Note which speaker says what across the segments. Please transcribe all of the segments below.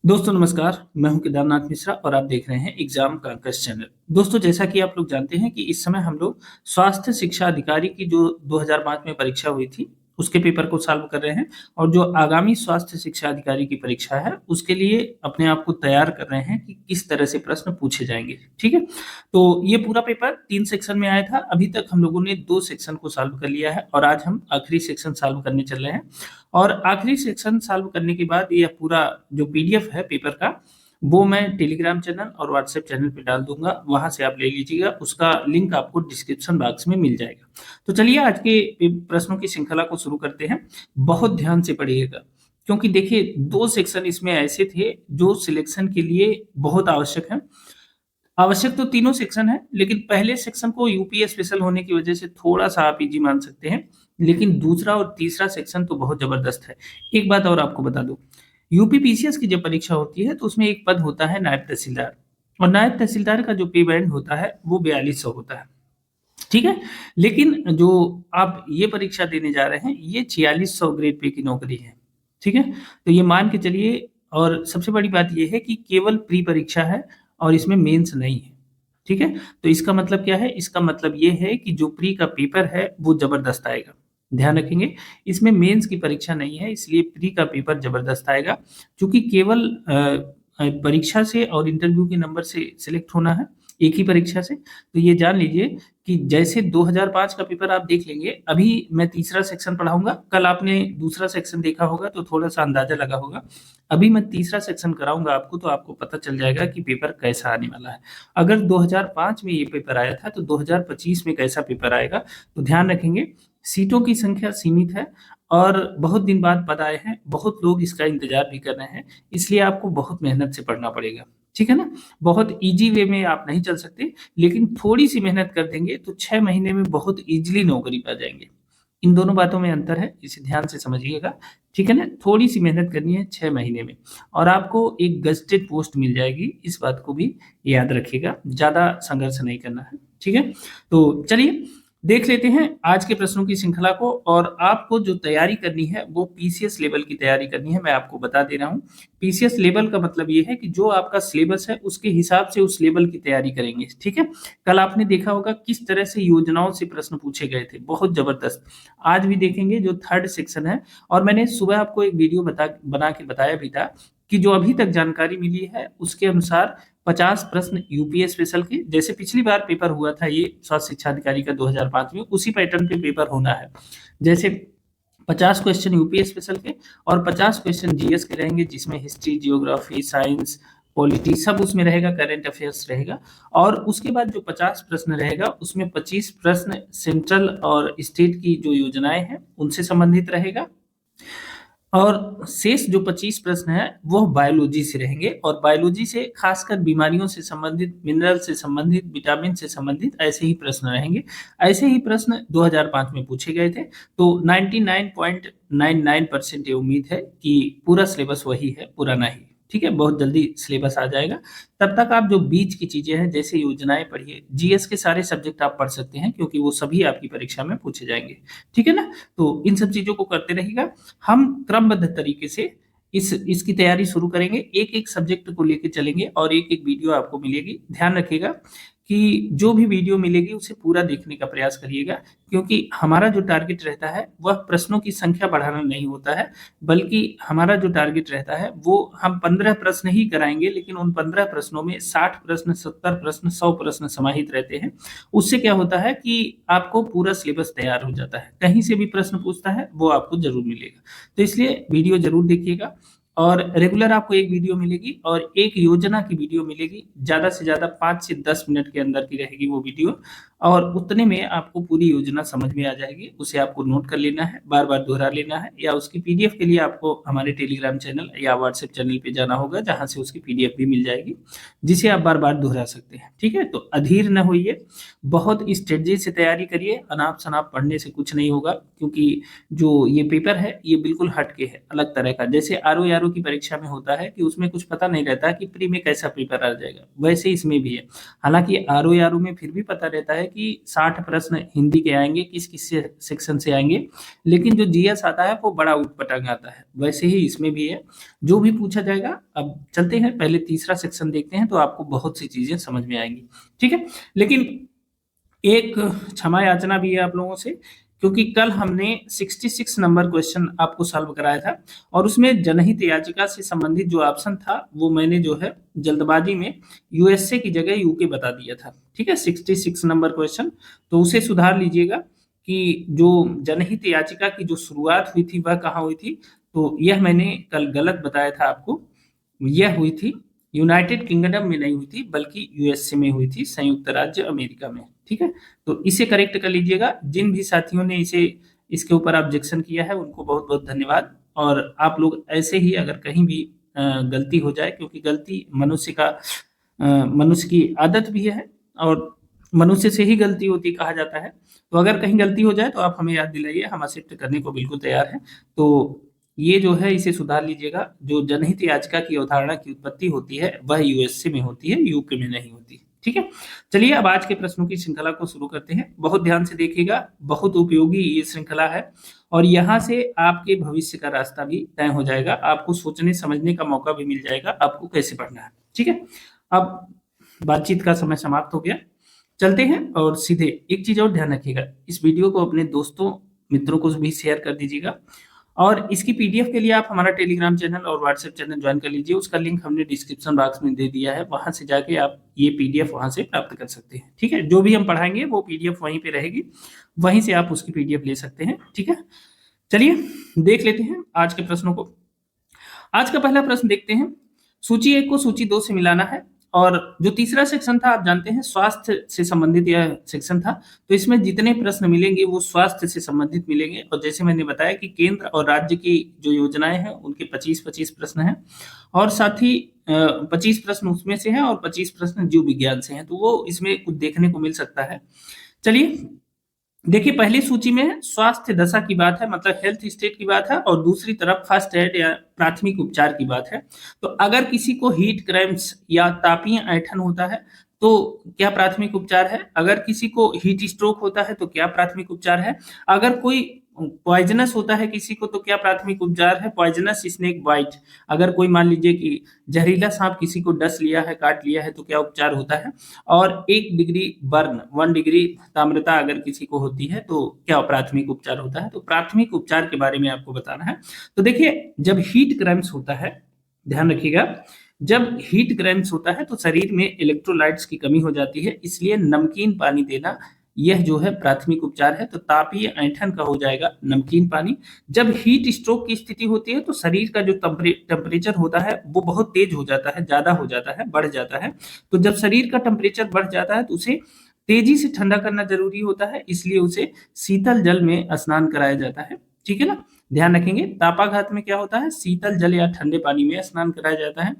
Speaker 1: दोस्तों नमस्कार, मैं हूं केदारनाथ मिश्रा और आप देख रहे हैं एग्जाम कांकस चैनल। दोस्तों जैसा कि आप लोग जानते हैं कि इस समय हम लोग स्वास्थ्य शिक्षा अधिकारी की जो 2005 में परीक्षा हुई थी, उसके पेपर को सॉल्व कर रहे हैं और जो आगामी स्वास्थ्य शिक्षा अधिकारी की परीक्षा है, उसके लिए अपने आप को तैयार कर रहे हैं कि किस तरह से प्रश्न पूछे जाएँगे, ठीक है? तो ये पूरा पेपर 3 सेक्शन में आया था, अभी तक हम लोगों ने 2 सेक्शन को सॉल्व कर लिया है और आज हम आखिरी सेक्शन सॉल्व करने चल रहे हैं। और आखिरी सेक्शन सॉल्व करने के बाद ये पूरा जो पीडीएफ है पेपर का, वो मैं टेलीग्राम चैनल और व्हाट्सएप चैनल पे डाल दूँगा, वहाँ से आप ले लीजिएगा, उसका लिंक आपको डिस्क्रिप्शन बॉक्स में मिल जाएगा। तो चलिए आज के प्रश्नों की श्रृंखला को शुरू करते हैं। बहुत ध्यान से पढ़िएगा, क्योंकि देखिए 2 सेक्शन इसमें ऐसे थे जो सिलेक्शन के लिए बहुत आवश्यक हैं। आवश्यक तो तीनों सेक्शन है, लेकिन पहले सेक्शन को यूपी स्पेशल होने की वजह से थोड़ा-सा आप ईज़ी मान सकते हैं, लेकिन दूसरा और तीसरा सेक्शन तो बहुत ज़बरदस्त है। एक बात और आपको बता दूँ, यूपी पीसीएस की जब परीक्षा होती है, तो उसमें एक पद होता है नायब तहसीलदार और नायब तहसीलदार का जो पे बैंड होता है, वो 4200 होता है, ठीक है? लेकिन जो आप ये परीक्षा देने जा रहे हैं, ये 4600 ग्रेड पे की नौकरी है, ठीक है? तो ये मान के चलिए और सबसे बड़ी बात ये है कि केवल प्री परीक्षा है और इसमें मेंस नहीं है, ठीक है? तो इसका मतलब क्या है? इसका मतलब ये है कि जो प्री का पेपर है, वो ज़बरदस्त आएगा। ध्यान रखेंगे, इसमें मेंस की परीक्षा नहीं है, इसलिए प्री का पेपर ज़बरदस्त आएगा। चूँकि केवल परीक्षा से और इंटरव्यू के नंबर से सिलेक्ट होना है, एक ही परीक्षा से, तो ये जान लीजिए कि जैसे 2005 का पेपर आप देख लेंगे, अभी मैं तीसरा सेक्शन पढ़ाऊँगा, कल आपने दूसरा सेक्शन देखा होगा तो थोड़ा-सा अंदाज़ा लगा होगा। अभी मैं तीसरा सेक्शन कराऊँगा आपको, तो आपको पता चल जाएगा कि पेपर कैसा आने वाला है। अगर 2005 में ये पेपर आया था, तो 2025 में कैसा पेपर आएगा, तो ध्यान रखेंगे, सीटों की संख्या सीमित है और बहुत दिन बाद पद आए हैं, बहुत लोग इसका इंतज़ार भी कर रहे हैं, इसलिए आपको बहुत मेहनत से पढ़ना पड़ेगा, ठीक है ना? बहुत ईज़ी वे में आप नहीं चल सकते, लेकिन थोड़ी-सी मेहनत कर देंगे, तो 6 महीने में बहुत ईज़िली नौकरी पा जाएँगे। इन दोनों बातों में अंतर है, इसे ध्यान से समझिएगा, ठीक है ना? थोड़ी-सी मेहनत करनी है 6 महीने में और आपको एक गज़ेटेड पोस्ट मिल जाएगी, इस बात को भी याद रखिएगा, ज़्यादा संघर्ष नहीं करना है, ठीक है? तो चलिए देख लेते हैं आज के प्रश्नों की श्रृंखला को और आपको जो तैयारी करनी है, वो पीसीएस लेवल की तैयारी करनी है, मैं आपको बता दे रहा हूँ। पीसीएस लेवल का मतलब ये है कि जो आपका सिलेबस है, उसके हिसाब से उस लेवल की तैयारी करेंगे, ठीक है? कल आपने देखा होगा किस तरह से योजनाओं से प्रश्न पूछे गए थे, बहुत ज़बरदस्त। आज भी देखेंगे जो थर्ड सेक्शन है और मैंने सुबह आपको एक वीडियो बना के बताया भी था कि जो अभी तक जानकारी मिली है, उसके अनुसार 50 प्रश्न यूपी स्पेशल के, जैसे पिछली बार पेपर हुआ था ये स्वास्थ्य शिक्षा अधिकारी का 2005 में, उसी पैटर्न पे पेपर होना है। जैसे 50 क्वेश्चन यूपी स्पेशल के और 50 क्वेश्चन जीएस के रहेंगे, जिसमें हिस्ट्री, जियोग्राफी, साइंस, पॉलिटी सब उसमें रहेगा, करंट अफेयर्स रहेगा और उसके बाद जो 50 प्रश्न रहेगा, उसमें 25 प्रश्न सेंट्रल और स्टेट की जो योजनाएँ हैं, उनसे संबंधित रहेगा और शेष जो 25 प्रश्न हैं, वो बायोलॉजी से रहेंगे और बायोलॉजी से खासकर बीमारियों से संबंधित, मिनरल से संबंधित, विटामिन से संबंधित ऐसे ही प्रश्न रहेंगे। ऐसे ही प्रश्न 2005 में पूछे गए थे, तो 99.99% ये उम्मीद है कि पूरा सिलेबस वही है, पुराना ही। ठीक है? बहुत जल्दी सिलेबस आ जाएगा। तब तक आप जो बीच की चीज़ें हैं, जैसे योजनाएँ पढ़िए, जीएस के सारे सब्जेक्ट आप पढ़ सकते हैं क्योंकि वो सभी आपकी परीक्षा में पूछे जाएँगे। ठीक है ना? तो इन सब चीज़ों को करते रहिएगा। हम क्रमबद्ध तरीके से इसकी तैयारी शुरू करेंगे, एक-एक सब्जेक्ट को लेके चलेंगे और एक-एक वीडियो आपको मिलेगी। ध्यान रखिएगा कि जो भी वीडियो मिलेगी उसे पूरा देखने का प्रयास करिएगा, क्योंकि हमारा जो टारगेट रहता है वह प्रश्नों की संख्या बढ़ाना नहीं होता है, बल्कि हमारा जो टारगेट रहता है वो हम 15 प्रश्न ही कराएँगे, लेकिन उन 15 प्रश्नों में 60 प्रश्न, 70 प्रश्न, 100 प्रश्न समाहित रहते हैं। उससे क्या होता है कि आपको पूरा सिलेबस तैयार हो जाता है। कहीं से भी प्रश्न पूछता है, वो आपको ज़रूर मिलेगा। तो इसलिए वीडियो ज़रूर देखिएगा और रेगुलर आपको एक वीडियो मिलेगी और एक योजना की वीडियो मिलेगी। ज़्यादा से ज़्यादा 5 से 10 मिनट के अंदर की रहेगी वो वीडियो और उतने में आपको पूरी योजना समझ में आ जाएगी। उसे आपको नोट कर लेना है, बार-बार दोहरा लेना है या उसकी पीडीएफ के लिए आपको हमारे टेलीग्राम चैनल या व्हाट्सएप चैनल पे जाना होगा, जहाँ से उसकी पीडीएफ भी मिल जाएगी, जिसे आप बार-बार दोहरा सकते हैं। ठीक है? तो अधीर न होइए, बहुत स्ट्रेटजी से तैयारी करिए, अनाप-शनाप पढ़ने से कुछ नहीं होगा, क्योंकि जो ये पेपर है, ये बिल्कुल हट के है, अलग तरह का। जैसे आरओ आरओ की परीक्षा में होता है कि उसमें कुछ पता नहीं रहता कि प्री में कैसा पेपर आ जाएगा, वैसे इसमें भी है। हालांकि आरओ में फिर भी पता रहता है कि 60 प्रश्न हिंदी के आएंगे, किस किस सेक्शन से आएंगे, लेकिन जो जीएस आता है वो बड़ा उटपटांग आता है, वैसे ही इसमें भी है, जो भी पूछा जाएगा। अब चलते हैं, पहले तीसरा सेक्शन देखते हैं तो आपको बहुत सी चीजें समझ में आएंगी, ठीक है। लेकिन एक क्षमा याचना भी है आप लोगों से, क्योंकि कल हमने 66 नंबर क्वेश्चन आपको सॉल्व कराया था और उसमें जनहित याचिका से संबंधित जो ऑप्शन था वो मैंने जो है जल्दबाजी में यूएसए की जगह यूके बता दिया था, ठीक है। 66 नंबर क्वेश्चन, तो उसे सुधार लीजिएगा कि जो जनहित याचिका की जो शुरुआत हुई थी वह कहाँ हुई थी। तो यह मैंने कल गलत बताया था आपको, यह हुई थी यूनाइटेड किंगडम में नहीं हुई थी बल्कि यूएसए में हुई थी, संयुक्त राज्य अमेरिका में, ठीक है। तो इसे करेक्ट कर लीजिएगा। जिन भी साथियों ने इसे इसके ऊपर ऑब्जेक्शन किया है उनको बहुत बहुत धन्यवाद। और आप लोग ऐसे ही अगर कहीं भी गलती हो जाए, क्योंकि गलती मनुष्य की आदत भी है और मनुष्य से ही गलती होती कहा जाता है, तो अगर कहीं गलती हो जाए तो आप हमें याद दिलाइए, हम एक्सेप्ट करने को बिल्कुल तैयार हैं। तो ये जो है इसे सुधार लीजिएगा। जो जनहित याचिका की अवधारणा की उत्पत्ति होती है वह यूएसए में होती है, यूके में नहीं होती, ठीक है। चलिए अब आज के प्रश्नों की श्रृंखला को शुरू करते हैं। बहुत ध्यान से देखिएगा, बहुत उपयोगी ये श्रृंखला है और यहाँ से आपके भविष्य का रास्ता भी तय हो जाएगा, आपको सोचने समझने का मौका भी मिल जाएगा आपको कैसे पढ़ना है, ठीक है। अब बातचीत का समय समाप्त हो गया, चलते हैं और सीधे एक चीज और ध्यान रखिएगा, इस वीडियो को अपने दोस्तों मित्रों को भी शेयर कर दीजिएगा और इसकी पीडीएफ के लिए आप हमारा टेलीग्राम चैनल और व्हाट्सएप चैनल ज्वाइन कर लीजिए, उसका लिंक हमने डिस्क्रिप्शन बॉक्स में दे दिया है, वहां से जाके आप ये पीडीएफ वहां से प्राप्त कर सकते हैं, ठीक है। जो भी हम पढ़ाएंगे वो पीडीएफ वहीं पे रहेगी, वहीं से आप उसकी पीडीएफ ले सकते हैं, ठीक है। चलिए देख लेते हैं आज के प्रश्नों को। आज का पहला प्रश्न देखते हैं, सूची 1 को सूची 2 से मिलाना है और जो तीसरा सेक्शन था आप जानते हैं स्वास्थ्य से संबंधित यह सेक्शन था, तो इसमें जितने प्रश्न मिलेंगे वो स्वास्थ्य से संबंधित मिलेंगे और जैसे मैंने बताया कि केंद्र और राज्य की जो योजनाएं हैं उनके 25-25 प्रश्न हैं और साथ ही 25 प्रश्न उसमें से हैं और 25 प्रश्न जीव विज्ञान से हैं, तो वो इसमें कुछ देखने को मिल सकता है। चलिए देखिए, पहली सूची में स्वास्थ्य दशा की बात है, मतलब हेल्थ स्टेट की बात है और दूसरी तरफ फर्स्ट एड या प्राथमिक उपचार की बात है। तो अगर किसी को हीट क्रैम्प्स या तापीय ऐंठन होता है तो क्या प्राथमिक उपचार है, अगर किसी को हीट स्ट्रोक होता है तो क्या प्राथमिक उपचार है, अगर कोई पॉइजनस होता है किसी को तो क्या प्राथमिक उपचार है, पॉइजनस स्नेक बाइट, अगर कोई मान लीजिए कि जहरीला सांप किसी को डस लिया है, काट लिया है तो क्या उपचार होता है, और 1 डिग्री बर्न 1 डिग्री ताम्रता अगर किसी को होती है तो क्या प्राथमिक उपचार होता है। तो प्राथमिक उपचार के बारे में आपको बताना है। तो देखिए, जब हीट क्रैम्प्स होता है, ध्यान रखिएगा, जब हीट क्रैम्प्स होता है तो शरीर में इलेक्ट्रोलाइट्स की कमी हो जाती है, इसलिए नमकीन पानी देना यह जो है प्राथमिक उपचार है। तो तापीय ऐंठन का हो जाएगा नमकीन पानी। जब हीट स्ट्रोक की स्थिति होती है तो शरीर का जो टेम्परेचर होता है वो बहुत तेज हो जाता है, ज्यादा हो जाता है, बढ़ जाता है। तो जब शरीर का टेम्परेचर बढ़ जाता है तो उसे तेजी से ठंडा करना जरूरी होता है, इसलिए उसे शीतल जल में स्नान कराया जाता है, ठीक है ना। ध्यान रखेंगे, तापाघात में क्या होता है, शीतल जल या ठंडे पानी में स्नान कराया जाता है।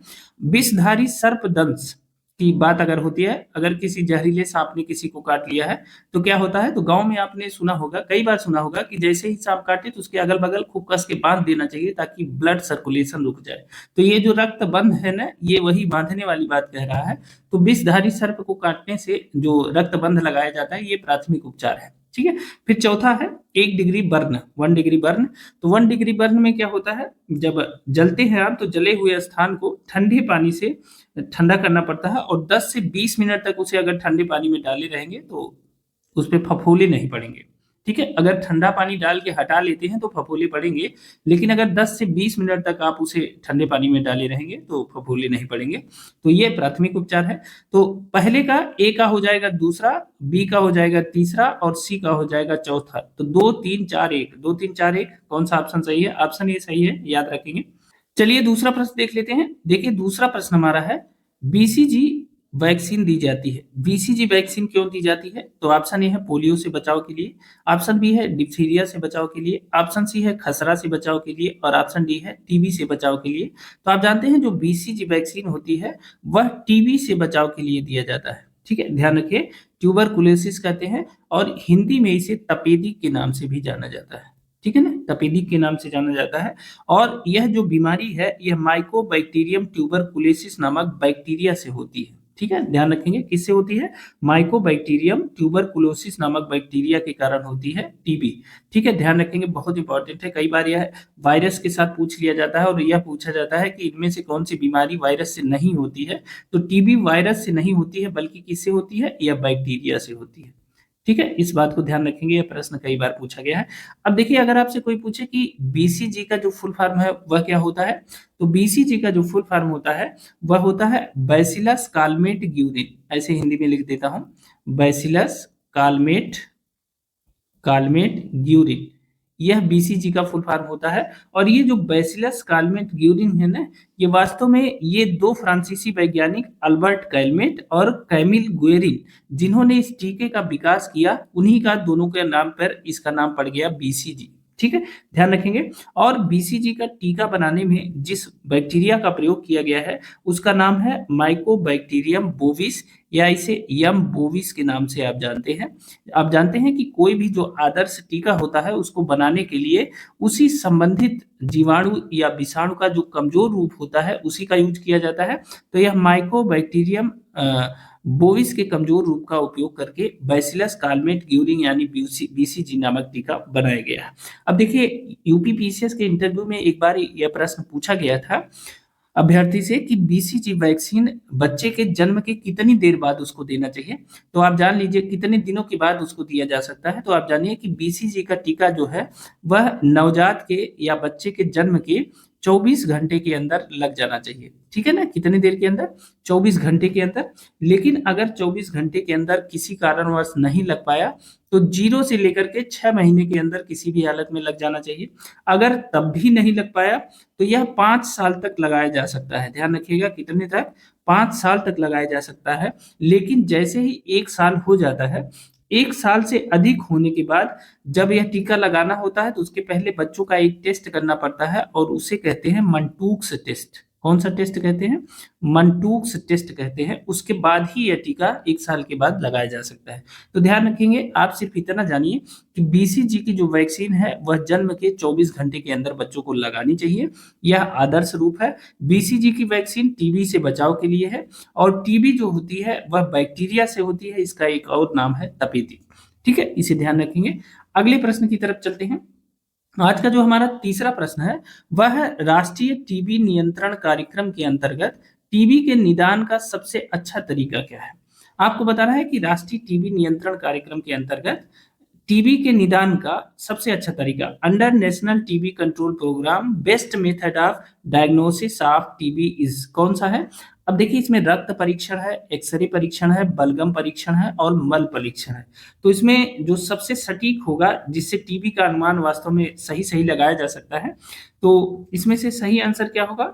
Speaker 1: विषधारी सर्पदंश की बात अगर होती है, अगर किसी जहरीले सांप ने किसी को काट लिया है तो क्या होता है, तो गांव में आपने सुना होगा, कई बार सुना होगा कि जैसे ही सांप काटे तो उसके अगल बगल खूब कस के बांध देना चाहिए ताकि ब्लड सर्कुलेशन रुक जाए। तो ये जो रक्त बंध है ना, ये वही बांधने वाली बात कह रहा है। तो विषधारी सर्प को काटने से जो रक्त बंध लगाया जाता है ये प्राथमिक उपचार है, ठीक है। फिर चौथा है 1 डिग्री बर्न 1 डिग्री बर्न। तो 1 डिग्री बर्न में क्या होता है, जब जलते हैं आप तो जले हुए स्थान को ठंडे पानी से ठंडा करना पड़ता है और 10 से 20 मिनट तक उसे अगर ठंडे पानी में डाले रहेंगे तो उस पर फफूंदी नहीं पड़ेंगे, ठीक है। अगर ठंडा पानी डाल के हटा लेते हैं तो फफूंदी पड़ेंगे, लेकिन अगर 10 से 20 मिनट तक आप उसे ठंडे पानी में डाले रहेंगे तो फफूंदी नहीं पड़ेंगे। तो ये प्राथमिक उपचार है। तो पहले का ए का हो जाएगा दूसरा, बी का हो जाएगा तीसरा और सी का हो जाएगा चौथा। तो 2 3 4 1 2 3 4 1 कौन सा ऑप्शन सही है, ऑप्शन ए सही है, याद रखेंगे। चलिए दूसरा प्रश्न देख लेते हैं। देखिए दूसरा प्रश्न हमारा है, बीसीजी वैक्सीन दी जाती है। बीसीजी वैक्सीन क्यों दी जाती है, तो ऑप्शन ए है पोलियो से बचाव के लिए, ऑप्शन बी है डिप्थीरिया से बचाव के लिए, ऑप्शन सी है खसरा से बचाव के लिए और ऑप्शन डी है टीबी से बचाव के लिए। तो आप जानते हैं जो बीसीजी वैक्सीन होती है वह टीबी से बचाव के लिए दिया जाता है, ठीक है। ध्यान रखिए, ट्यूबरकुलोसिस कहते हैं और हिंदी में इसे तपेदी के नाम से भी जाना जाता है, ठीक है ना, तपेदिक के नाम से जाना जाता है। और यह जो बीमारी है यह माइकोबैक्टीरियम ट्यूबरकुलोसिस नामक बैक्टीरिया से होती है। ठीक है, ध्यान रखेंगे किससे होती है, माइकोबैक्टीरियम ट्यूबरकुलोसिस नामक बैक्टीरिया के कारण होती है टीबी। ठीक है, ध्यान रखेंगे, बहुत इंपॉर्टेंट है। कई बार यह वायरस के साथ पूछ लिया जाता है और यह पूछा जाता है कि इनमें से कौन सी बीमारी वायरस से नहीं होती है। तो टीबी वायरस से नहीं होती है बल्कि किससे होती है, यह बैक्टीरिया से होती है। ठीक है, इस बात को ध्यान रखेंगे, यह प्रश्न कई बार पूछा गया है। अब देखिए, अगर आपसे कोई पूछे कि बीसीजी का जो फुल फॉर्म है वह क्या होता है, तो बीसीजी का जो फुल फॉर्म होता है वह होता है बैसिलस कालमेट ग्यूरिन। ऐसे हिंदी में लिख देता हूं, बैसिलस कालमेट कालमेट ग्यूरिन, यह बीसीजी का फुल फॉर्म होता है। और ये जो बैसिलस कालमेट ग्यूरिन है ना, ये वास्तव में ये दो फ्रांसीसी वैज्ञानिक अल्बर्ट कैलमेट और कैमिल गुएरिन जिन्होंने इस टीके का विकास किया, उन्हीं का दोनों के नाम पर इसका नाम पड़ गया बीसीजी। ठीक है, ध्यान रखेंगे। और बीसीजी का टीका बनाने में जिस बैक्टीरिया का प्रयोग किया गया है उसका नाम है माइकोबैक्टीरियम बोविस, या इसे यम बोविस के नाम से आप जानते हैं। आप जानते हैं कि कोई भी जो आदर्श टीका होता है उसको बनाने के लिए उसी संबंधित जीवाणु या विषाणु का जो कमजोर रूप होता है उसी का यूज किया जाता है। तो यह माइकोबैक्टीरियम बोविस के कमजोर रूप का उपयोग करके बैसिलस कालमेट ग्यूरिन यानी बीसीजी नामक टीका बनाया गया है। अब देखिए, यूपीपीसीएस के इंटरव्यू में एक बार यह प्रश्न पूछा गया था अभ्यर्थी से कि बीसीजी वैक्सीन बच्चे के जन्म के कितनी देर बाद उसको देना चाहिए। तो आप जान लीजिए कितने दिनों के बाद उसको दिया जा सकता है। तो आप जानिए कि बीसीजी का टीका जो है वह नवजात के या बच्चे के जन्म के 24 घंटे के अंदर लग जाना चाहिए। ठीक है ना, कितनी देर के अंदर, 24 घंटे के अंदर। लेकिन अगर 24 घंटे के अंदर किसी कारणवश नहीं लग पाया तो 0 से लेकर के 6 महीने के अंदर किसी भी हालत में लग जाना चाहिए। अगर तब भी नहीं लग पाया तो यह 5 साल तक लगाया जा सकता है। ध्यान रखिएगा, कितने तक, 5 साल तक लगाया जा सकता है। लेकिन जैसे ही 1 साल हो जाता है, 1 साल से अधिक होने के बाद जब यह टीका लगाना होता है तो उसके पहले बच्चों का एक टेस्ट करना पड़ता है और उसे कहते हैं मंटूक्स टेस्ट। कौन सा टेस्ट कहते हैं, मंटूक्स टेस्ट कहते हैं। उसके बाद ही यह टीका 1 साल के बाद लगाया जा सकता है। तो ध्यान रखेंगे, आप सिर्फ इतना जानिए कि बीसीजी की जो वैक्सीन है वह जन्म के 24 घंटे के अंदर बच्चों को लगानी चाहिए। यह आदर्श रूप है। बीसीजी की वैक्सीन टीबी से बचाव के लिए है और टीबी जो होती है वह बैक्टीरिया से होती है, इसका एक और नाम है तपेदिक। ठीक है, इसे ध्यान रखेंगे। अगले प्रश्न की तरफ चलते हैं। आज का जो हमारा तीसरा प्रश्न है वह है राष्ट्रीय टीबी नियंत्रण कार्यक्रम के अंतर्गत टीबी के निदान का सबसे अच्छा तरीका क्या है। आपको बताना है कि राष्ट्रीय टीबी नियंत्रण कार्यक्रम के अंतर्गत टीबी के निदान का सबसे अच्छा तरीका, under national TB control program best method of diagnosis of TB is, कौन सा है। अब देखिए, इसमें रक्त परीक्षण है, एक्सरे परीक्षण है, बलगम परीक्षण है और मल परीक्षण है। तो इसमें जो सबसे सटीक होगा जिससे टीबी का अनुमान वास्तव में सही सही लगाया जा सकता है, तो इसमें से सही आंसर क्या होगा,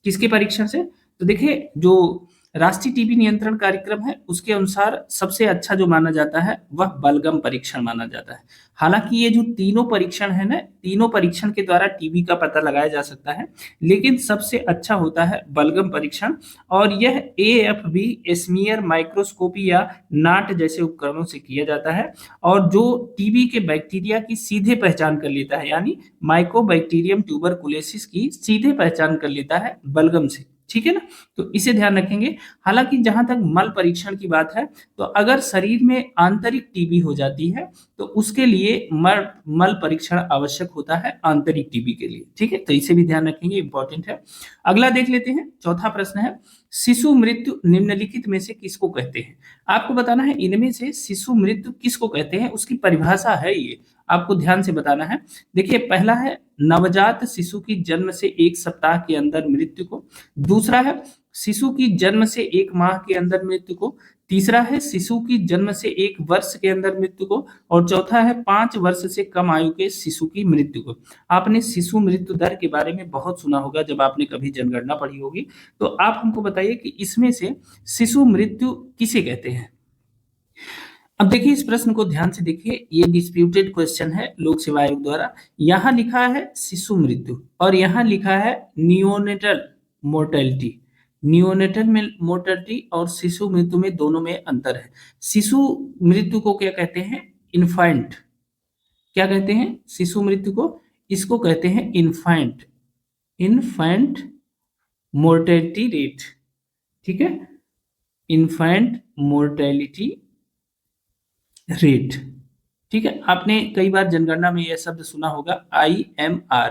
Speaker 1: किसके परीक्षण से। तो देखिए, जो राष्ट्रीय टीबी नियंत्रण कार्यक्रम है उसके अनुसार सबसे अच्छा जो माना जाता है वह बलगम परीक्षण माना जाता है। हालांकि ये जो तीनों परीक्षण है ना, तीनों परीक्षण के द्वारा टीबी का पता लगाया जा सकता है, लेकिन सबसे अच्छा होता है बलगम परीक्षण। और यह एएफबी, स्मीयर माइक्रोस्कोपी या नाट जैसे उपकरणों से किया जाता है और जो टीबी के बैक्टीरिया की सीधे पहचान कर लेता है, यानी माइकोबैक्टीरियम ट्यूबरकुलोसिस की सीधे पहचान कर लेता है बलगम से। ठीक है ना, तो इसे ध्यान रखेंगे। हालांकि जहां तक मल परीक्षण की बात है, तो अगर शरीर में आंतरिक टीबी हो जाती है तो उसके लिए मल परीक्षण आवश्यक होता है आंतरिक टीबी के लिए। ठीक है, तो इसे भी ध्यान रखेंगे, इंपॉर्टेंट है। अगला देख लेते हैं, चौथा प्रश्न है शिशु मृत्यु निम्नलिखित में से किसको कहते हैं। आपको बताना है इनमें से शिशु मृत्यु किसको कहते हैं, उसकी परिभाषा है ये, आपको ध्यान से बताना है। देखिए, पहला है नवजात शिशु की जन्म से 1 सप्ताह के अंदर मृत्यु को। दूसरा है शिशु की जन्म से 1 माह के अंदर मृत्यु को। तीसरा है शिशु की जन्म से 1 वर्ष के अंदर मृत्यु को। और चौथा है 5 वर्ष से कम आयु के शिशु की मृत्यु को। आपने शिशु मृत्यु दर के बारे में बहुत सुना होगा जब आपने कभी जनगणना पढ़ी होगी। तो आप हमको बताइए कि इसमें से शिशु मृत्यु किसे कहते हैं। अब देखिए, इस प्रश्न को ध्यान से देखिए, ये डिस्प्यूटेड क्वेश्चन है लोक सेवा आयोग द्वारा। यहाँ लिखा है शिशु मृत्यु और यहाँ लिखा है नियोनेटल मोर्टेलिटी। नियोनेटल में मोर्टेलिटी और शिशु मृत्यु में दोनों में अंतर है। शिशु मृत्यु को क्या कहते हैं, इन्फेंट क्या कहते हैं शिशु मृत्यु को? इसको कहते हैं इन्फेंट इन्फेंट मोर्टेलिटी रेट। ठीक है, इन्फेंट मोर्टेलिटी रेट। ठीक है, आपने कई बार जनगणना में यह शब्द सुना होगा IMR।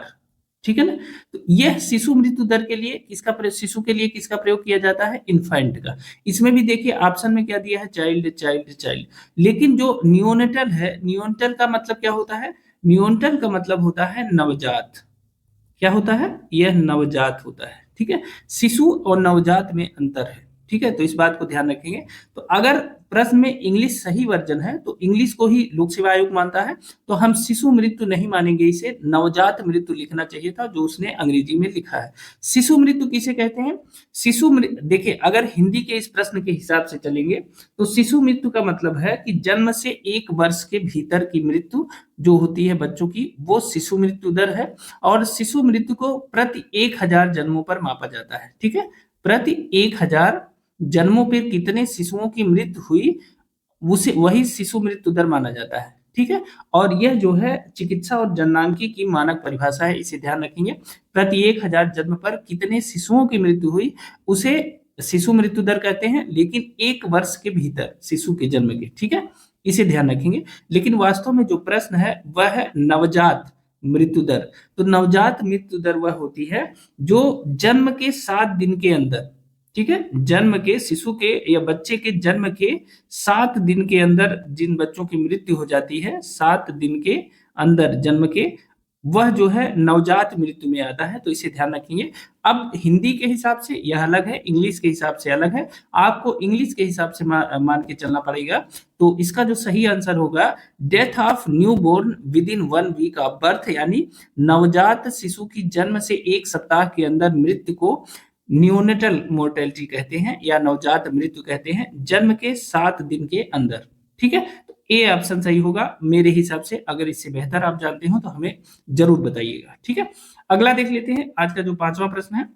Speaker 1: ठीक है ना, तो यह शिशु मृत्यु दर के लिए शिशु के लिए किसका प्रयोग किया जाता है? इन्फेंट का। इसमें भी देखिए ऑप्शन में क्या दिया है? Child child child. लेकिन जो नियोनेटल है, नियोनेटल का मतलब क्या होता है? नियोनेटल का मतलब होता है नवजात। क्या होता है? यह नवजात होता है। ठीक है, शिशु और नवजात में अंतर है। ठीक है, तो इस बात को ध्यान रखेंगे। तो अगर प्रश्न में इंग्लिश सही वर्जन है तो इंग्लिश को ही लोक सेवा आयोग मानता है, तो हम शिशु मृत्यु नहीं मानेंगे, इसे नवजात मृत्यु लिखना चाहिए था जो उसने अंग्रेजी में लिखा है। शिशु मृत्यु किसे कहते हैं? शिशु मृत्यु देखिए, अगर हिंदी के इस प्रश्न के हिसाब से चलेंगे तो शिशु मृत्यु का मतलब है कि जन्म से 1 वर्ष के भीतर की मृत्यु जो होती है बच्चों की, वो शिशु मृत्यु दर है। और शिशु मृत्यु को प्रति 1000 जन्मों पर मापा जाता है। ठीक है, प्रति 1000 जन्मों पर कितने शिशुओं की मृत्यु हुई, उसे वही शिशु मृत्यु दर माना जाता है। ठीक है, और यह जो है चिकित्सा और जननांकी की मानक परिभाषा है, इसे ध्यान रखेंगे। प्रति 1000 जन्म पर कितने शिशुओं की मृत्यु हुई उसे शिशु मृत्यु दर कहते हैं, लेकिन 1 वर्ष के भीतर शिशु के जन्म के। ठीक है, इसे ध्यान रखेंगे। लेकिन वास्तव में जो प्रश्न है वह है नवजात मृत्यु दर। तो नवजात मृत्यु दर वह होती है जो जन्म के 7 दिन के अंदर, ठीक है, जन्म के शिशु के या बच्चे के जन्म के 7 दिन के अंदर जिन बच्चों की मृत्यु हो जाती है, 7 दिन के अंदर जन्म के, वह जो है नवजात मृत्यु में आता है। तो इसे ध्यान रखेंगे। अब हिंदी के हिसाब से यह अलग है, इंग्लिश के हिसाब से अलग है। आपको इंग्लिश के हिसाब से मान के चलना पड़ेगा। तो इसका जो सही आंसर होगा, death of newborn within 1 week of birth, यानी नवजात शिशु की जन्म से 1 सप्ताह के अंदर मृत्यु को न्यूनेटल मोर्टेलिटी कहते हैं या नवजात मृत्यु कहते हैं, जन्म के 7 दिन के अंदर। ठीक है, तो ए ऑप्शन सही होगा मेरे हिसाब से। अगर इससे बेहतर आप जानते हो तो हमें जरूर बताइएगा। ठीक है, अगला देख लेते हैं। आज का जो 5वां प्रश्न है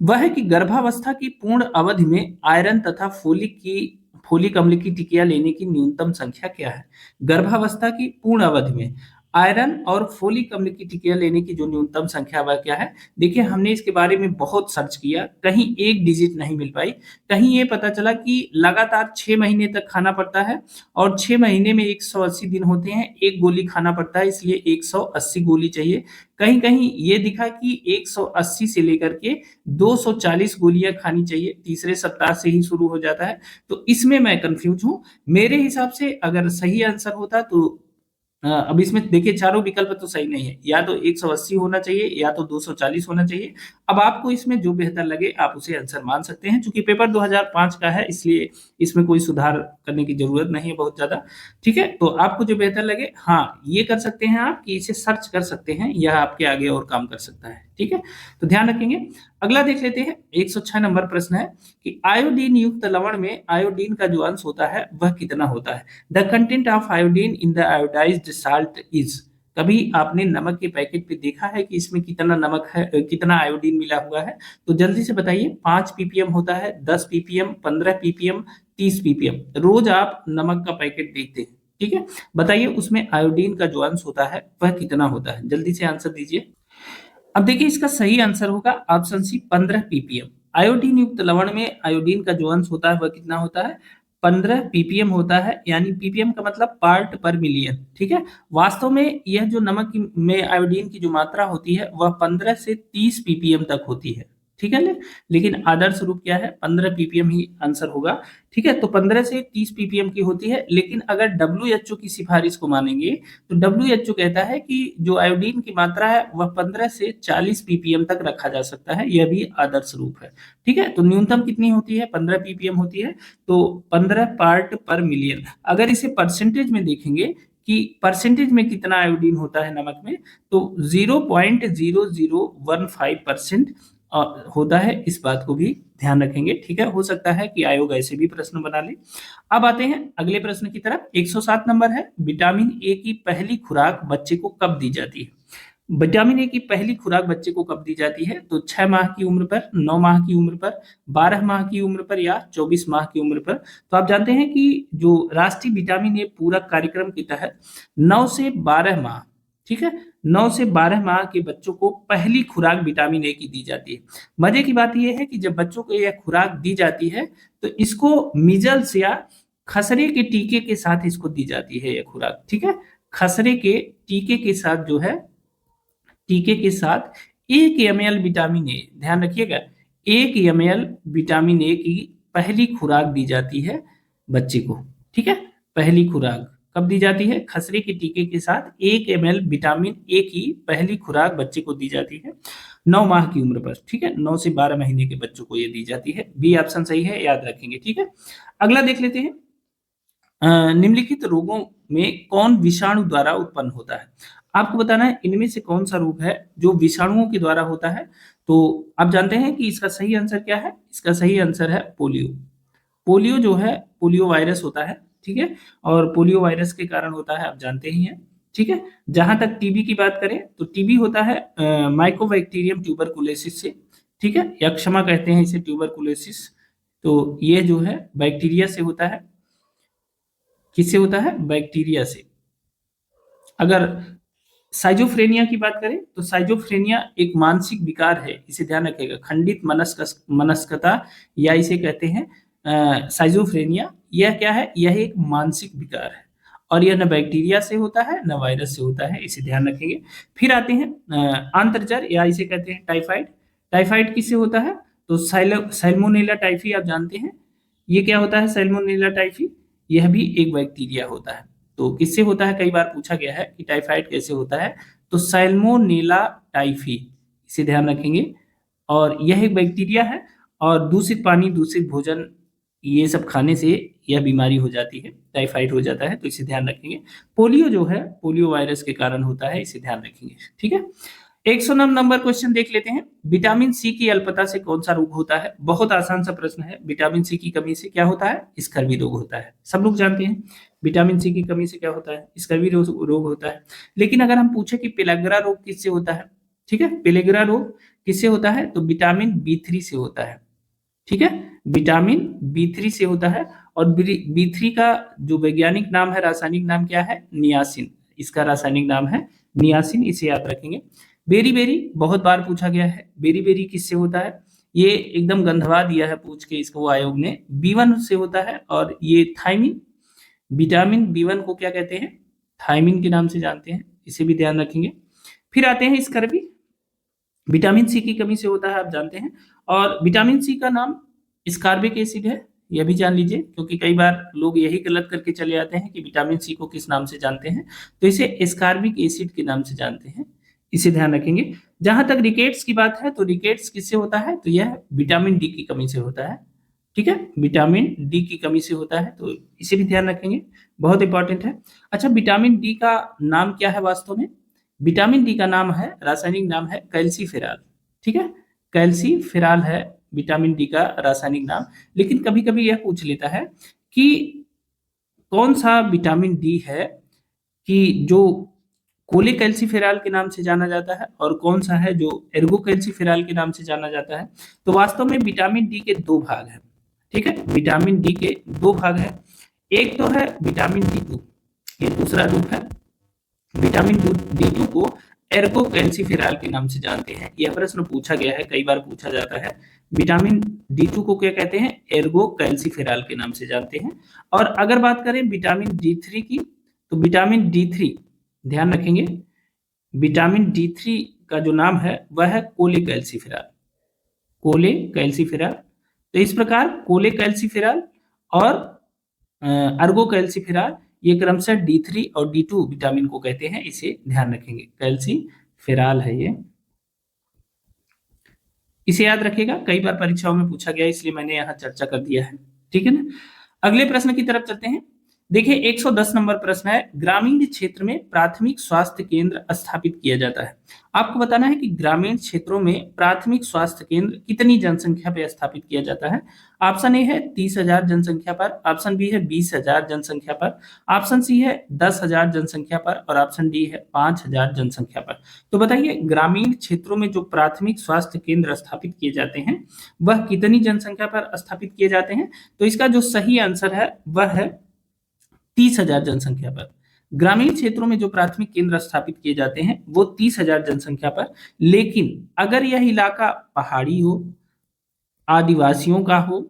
Speaker 1: वह है कि गर्भावस्था की पूर्ण अवधि में आयरन तथा फोलिक अम्ल की टिकिया लेने की न्यूनतम संख्या क्या है? गर्भावस्था की पूर्ण अवधि में आयरन और फोलिक अम्ल की टिकिया लेने की जो न्यूनतम संख्या वह क्या है? देखिए, हमने इसके बारे में बहुत सर्च किया, कहीं एक डिजिट नहीं मिल पाई। कहीं ये पता चला कि लगातार 6 महीने तक खाना पड़ता है और 6 महीने में 180 दिन होते हैं, 1 गोली खाना पड़ता है, इसलिए 180 गोली चाहिए। कहीं कहीं ये दिखा कि 180 से लेकर के 240 गोलियां खानी चाहिए, तीसरे सप्ताह से ही शुरू हो जाता है। तो इसमें मैं कंफ्यूज हूं। मेरे हिसाब से अगर सही आंसर होता तो अब इसमें देखिए चारों विकल्प तो सही नहीं है, या तो 180 होना चाहिए या तो 240 होना चाहिए। अब आपको इसमें जो बेहतर लगे आप उसे आंसर मान सकते हैं। चूंकि पेपर 2005 का है इसलिए इसमें कोई सुधार करने की जरूरत नहीं है बहुत ज्यादा। ठीक है, तो आपको जो बेहतर लगे, हाँ ये कर सकते हैं आप कि इसे सर्च कर सकते हैं, यह आपके आगे और काम कर सकता है। ठीक है, तो ध्यान रखेंगे। अगला देख लेते हैं। 106 नंबर प्रश्न है कि आयोडीन युक्त लवण में आयोडीन का जो अंश होता है वह कितना होता है? The content of iodine in the iodised salt is. कभी आपने नमक के पैकेट पे देखा है कि इसमें कितना नमक है, कितना आयोडीन मिला हुआ है? तो जल्दी से बताइए। 5 ppm होता है, 10 ppm, 15 ppm, 30 ppm। रोज आप नमक का पैकेट देखते हैं, ठीक है, बताइए उसमें आयोडीन का जो अंश होता है वह कितना होता है? जल्दी से आंसर दीजिए। अब देखिए इसका सही आंसर होगा ऑप्शन सी, 15 ppm। आयोडीन युक्त लवण में आयोडीन का जो अंश होता है वह कितना होता है? 15 ppm होता है, यानी ppm का मतलब पार्ट पर मिलियन। ठीक है, वास्तव में यह जो नमक में आयोडीन की जो मात्रा होती है वह 15 से 30 ppm तक होती है। ठीक है, लेकिन आदर्श रूप क्या है? 15 ppm ही आंसर होगा। ठीक है, तो 15 से 30 ppm की होती है। लेकिन अगर WHO की सिफारिश को मानेंगे तो WHO कहता है कि जो आयोडीन की मात्रा है वह 15 से 40 ppm तक रखा जा सकता है, यह भी आदर्श रूप है। ठीक है, तो न्यूनतम कितनी होती है? 15 ppm होती है, तो 15 पार्ट पर मिलियन। अगर इसे परसेंटेज में देखेंगे कि परसेंटेज में कितना आयोडीन होता है नमक में, तो 0.0015% होता है। इस बात को भी ध्यान रखेंगे। ठीक है, हो सकता है कि आयोग ऐसे भी प्रश्न बना ले। अब आते हैं अगले प्रश्न की तरफ। 107 नंबर है, विटामिन ए की पहली खुराक बच्चे को कब दी जाती है? विटामिन ए की पहली खुराक बच्चे को कब दी जाती है? तो 6 माह की उम्र पर, 9 माह की उम्र पर, 12 माह की उम्र पर या 24 माह की उम्र पर। तो आप जानते हैं कि जो राष्ट्रीय विटामिन ए पूरक कार्यक्रम के तहत 9 से 12 माह, ठीक है, 9 से 12 माह के बच्चों को पहली खुराक विटामिन ए की दी जाती है। मजे की बात यह है कि जब बच्चों को यह खुराक दी जाती है तो इसको मीजल्स या खसरे के टीके के साथ इसको दी जाती है यह खुराक, ठीक है। खसरे के टीके के साथ जो है, टीके के साथ 1 ml विटामिन ए, ध्यान रखिएगा, 1 ml विटामिन ए की पहली खुराक दी जाती है बच्चे को, ठीक है। पहली खुराक कब दी जाती है? खसरे के टीके के साथ 1 ml विटामिन ए की पहली खुराक बच्चे को दी जाती है 9 माह की उम्र पर, ठीक है। 9 से 12 महीने के बच्चों को ये दी जाती है। बी ऑप्शन सही है, याद रखेंगे, ठीक है। अगला देख लेते हैं, निम्नलिखित रोगों में कौन विषाणु द्वारा उत्पन्न होता है? आपको बताना है इनमें से कौन सा रोग है जो विषाणुओं के द्वारा होता है। तो आप जानते हैं कि इसका सही आंसर क्या है? इसका सही आंसर है पोलियो। पोलियो जो है, पोलियो वायरस होता है, ठीक है। और पोलियो वायरस के कारण होता है, आप जानते ही हैं, ठीक है। जहां तक टीबी की बात करें तो टीबी होता है माइकोबैक्टीरियम ट्यूबरकुलोसिस से, ठीक है, या क्षमा कहते हैं इसे ट्यूबरकुलोसिस। तो ये जो है बैक्टीरिया से होता है। किससे होता है? बैक्टीरिया से। अगर साइजोफ्रेनिया की बात करें तो साइजोफ्रेनिया एक मानसिक विकार है, इसे ध्यान रखिएगा, खंडित मनस्कता, या इसे कहते हैं साइजोफ्रेनिया। यह क्या है? यह एक मानसिक विकार है और यह न बैक्टीरिया से होता है न वायरस से होता है, इसे ध्यान रखेंगे। फिर आते हैं आंत्रजर, या इसे कहते हैं टाइफाइड। टाइफाइड किससे होता है? तो सैल्मोनेला टाइफी, आप जानते हैं ये क्या होता है? सैल्मोनेला टाइफी, यह भी एक बैक्टीरिया होता है। तो किससे होता है? कई बार पूछा गया है कि टाइफाइड कैसे होता है, तो सैल्मोनेला टाइफी, इसे ध्यान रखेंगे। और यह एक बैक्टीरिया है और दूषित पानी, दूषित भोजन, ये सब खाने से यह बीमारी हो जाती है, टाइफाइड हो जाता है, तो इसे ध्यान रखेंगे। पोलियो जो है पोलियो वायरस के कारण होता है, इसे ध्यान रखेंगे, ठीक है। 109 नंबर क्वेश्चन देख लेते हैं, विटामिन सी की अल्पता से कौन सा रोग होता है? बहुत आसान सा प्रश्न है। विटामिन सी की कमी से क्या होता है? स्कर्वी रोग होता है, सब लोग जानते हैं। विटामिन सी की कमी से क्या होता है? स्कर्वी रोग होता है। लेकिन अगर हम पूछे कि पेलाग्रा रोग किससे होता है, ठीक है, पेलेग्रा रोग किससे होता है? तो विटामिन बी3 से होता है, ठीक है, विटामिन बी3 से होता है। और बी3 का जो वैज्ञानिक नाम है, रासायनिक नाम क्या है? नियासिन, इसका रासायनिक नाम है नियासिन, इसे याद रखेंगे। बेरी बेरी बहुत बार पूछा गया है, बेरी बेरी किससे होता है? ये एकदम गंधवा दिया है पूछ के इसको आयोग ने, बी1 से होता है। और ये थायमिन, विटामिन बी1 को क्या कहते हैं? थायमिन के नाम से जानते हैं, इसे भी ध्यान रखेंगे। फिर आते हैं स्कर्वी, विटामिन सी की कमी से होता है, आप जानते हैं। और विटामिन सी का नाम स्कारबिक एसिड है, यह भी जान लीजिए, क्योंकि कई बार लोग यही गलत करके चले जाते हैं कि विटामिन सी को किस नाम से जानते हैं, तो इसे स्कारबिक एसिड के नाम से जानते हैं, इसे ध्यान रखेंगे। जहां तक रिकेट्स की बात है तो रिकेट्स किससे होता है? तो यह विटामिन डी की कमी से होता है, ठीक है, विटामिन डी की कमी से होता है, तो इसे भी ध्यान रखेंगे, बहुत इंपॉर्टेंट है। अच्छा, विटामिन डी का नाम क्या है वास्तव में? विटामिन डी का नाम है, रासायनिक नाम है कैल्सीफेराल, ठीक है, कैल्सीफेराल है विटामिन डी का रासायनिक नाम। लेकिन कभी कभी यह पूछ लेता है कि कौन सा विटामिन डी है कि जो कोले कैल्सीफेराल के नाम से जाना जाता है और कौन सा है जो एर्गो कैल्सीफेराल के नाम से जाना जाता है। तो वास्तव में विटामिन डी के दो भाग हैं, ठीक है, विटामिन डी के दो भाग हैं। एक तो है विटामिन डी टू, ये दूसरा रूप है। विटामिन डी टू को एर्गो कैल्सीफेराल के नाम से जानते हैं, यह प्रश्न पूछा गया है, कई बार पूछा जाता है। विटामिन डी टू को क्या कहते हैं? एर्गो कैल्सीफेराल के नाम से जानते हैं। और अगर बात करें विटामिन डी थ्री की, तो विटामिन डी थ्री, ध्यान रखेंगे, विटामिन डी थ्री का जो नाम है वह है कोले कैल्सीफेराल, कोले कैल्सीफेराल। तो इस प्रकार कोले कैल्सीफेराल और अर्गो कैल्सीफेराल, ये क्रमशः D3 और D2 विटामिन को कहते हैं, इसे ध्यान रखेंगे, कैल्सीफेराल है ये, इसे याद रखिएगा, कई बार परीक्षाओं में पूछा गया इसलिए मैंने यहाँ चर्चा कर दिया है, ठीक है ना। अगले प्रश्न की तरफ चलते हैं, देखिए 110 नंबर प्रश्न है, ग्रामीण क्षेत्र में प्राथमिक स्वास्थ्य केंद्र स्थापित किया जाता है। आपको बताना है कि ग्रामीण क्षेत्रों में प्राथमिक स्वास्थ्य केंद्र कितनी जनसंख्या पे स्थापित किया जाता है। ऑप्शन ए है 30,000 जनसंख्या पर, ऑप्शन बी है 20,000 जनसंख्या पर, ऑप्शन सी है 10,000 जनसंख्या पर और ऑप्शन डी है 5,000 जनसंख्या पर। तो बताइए ग्रामीण क्षेत्रों में जो प्राथमिक स्वास्थ्य केंद्र स्थापित किए जाते हैं वह कितनी जनसंख्या पर स्थापित किए जाते हैं। तो इसका जो सही आंसर है वह है 30,000 जनसंख्या पर। ग्रामीण क्षेत्रों में जो प्राथमिक केंद्र स्थापित किए जाते हैं वो 30,000 जनसंख्या पर, लेकिन अगर यह इलाका पहाड़ी हो, आदिवासियों का हो,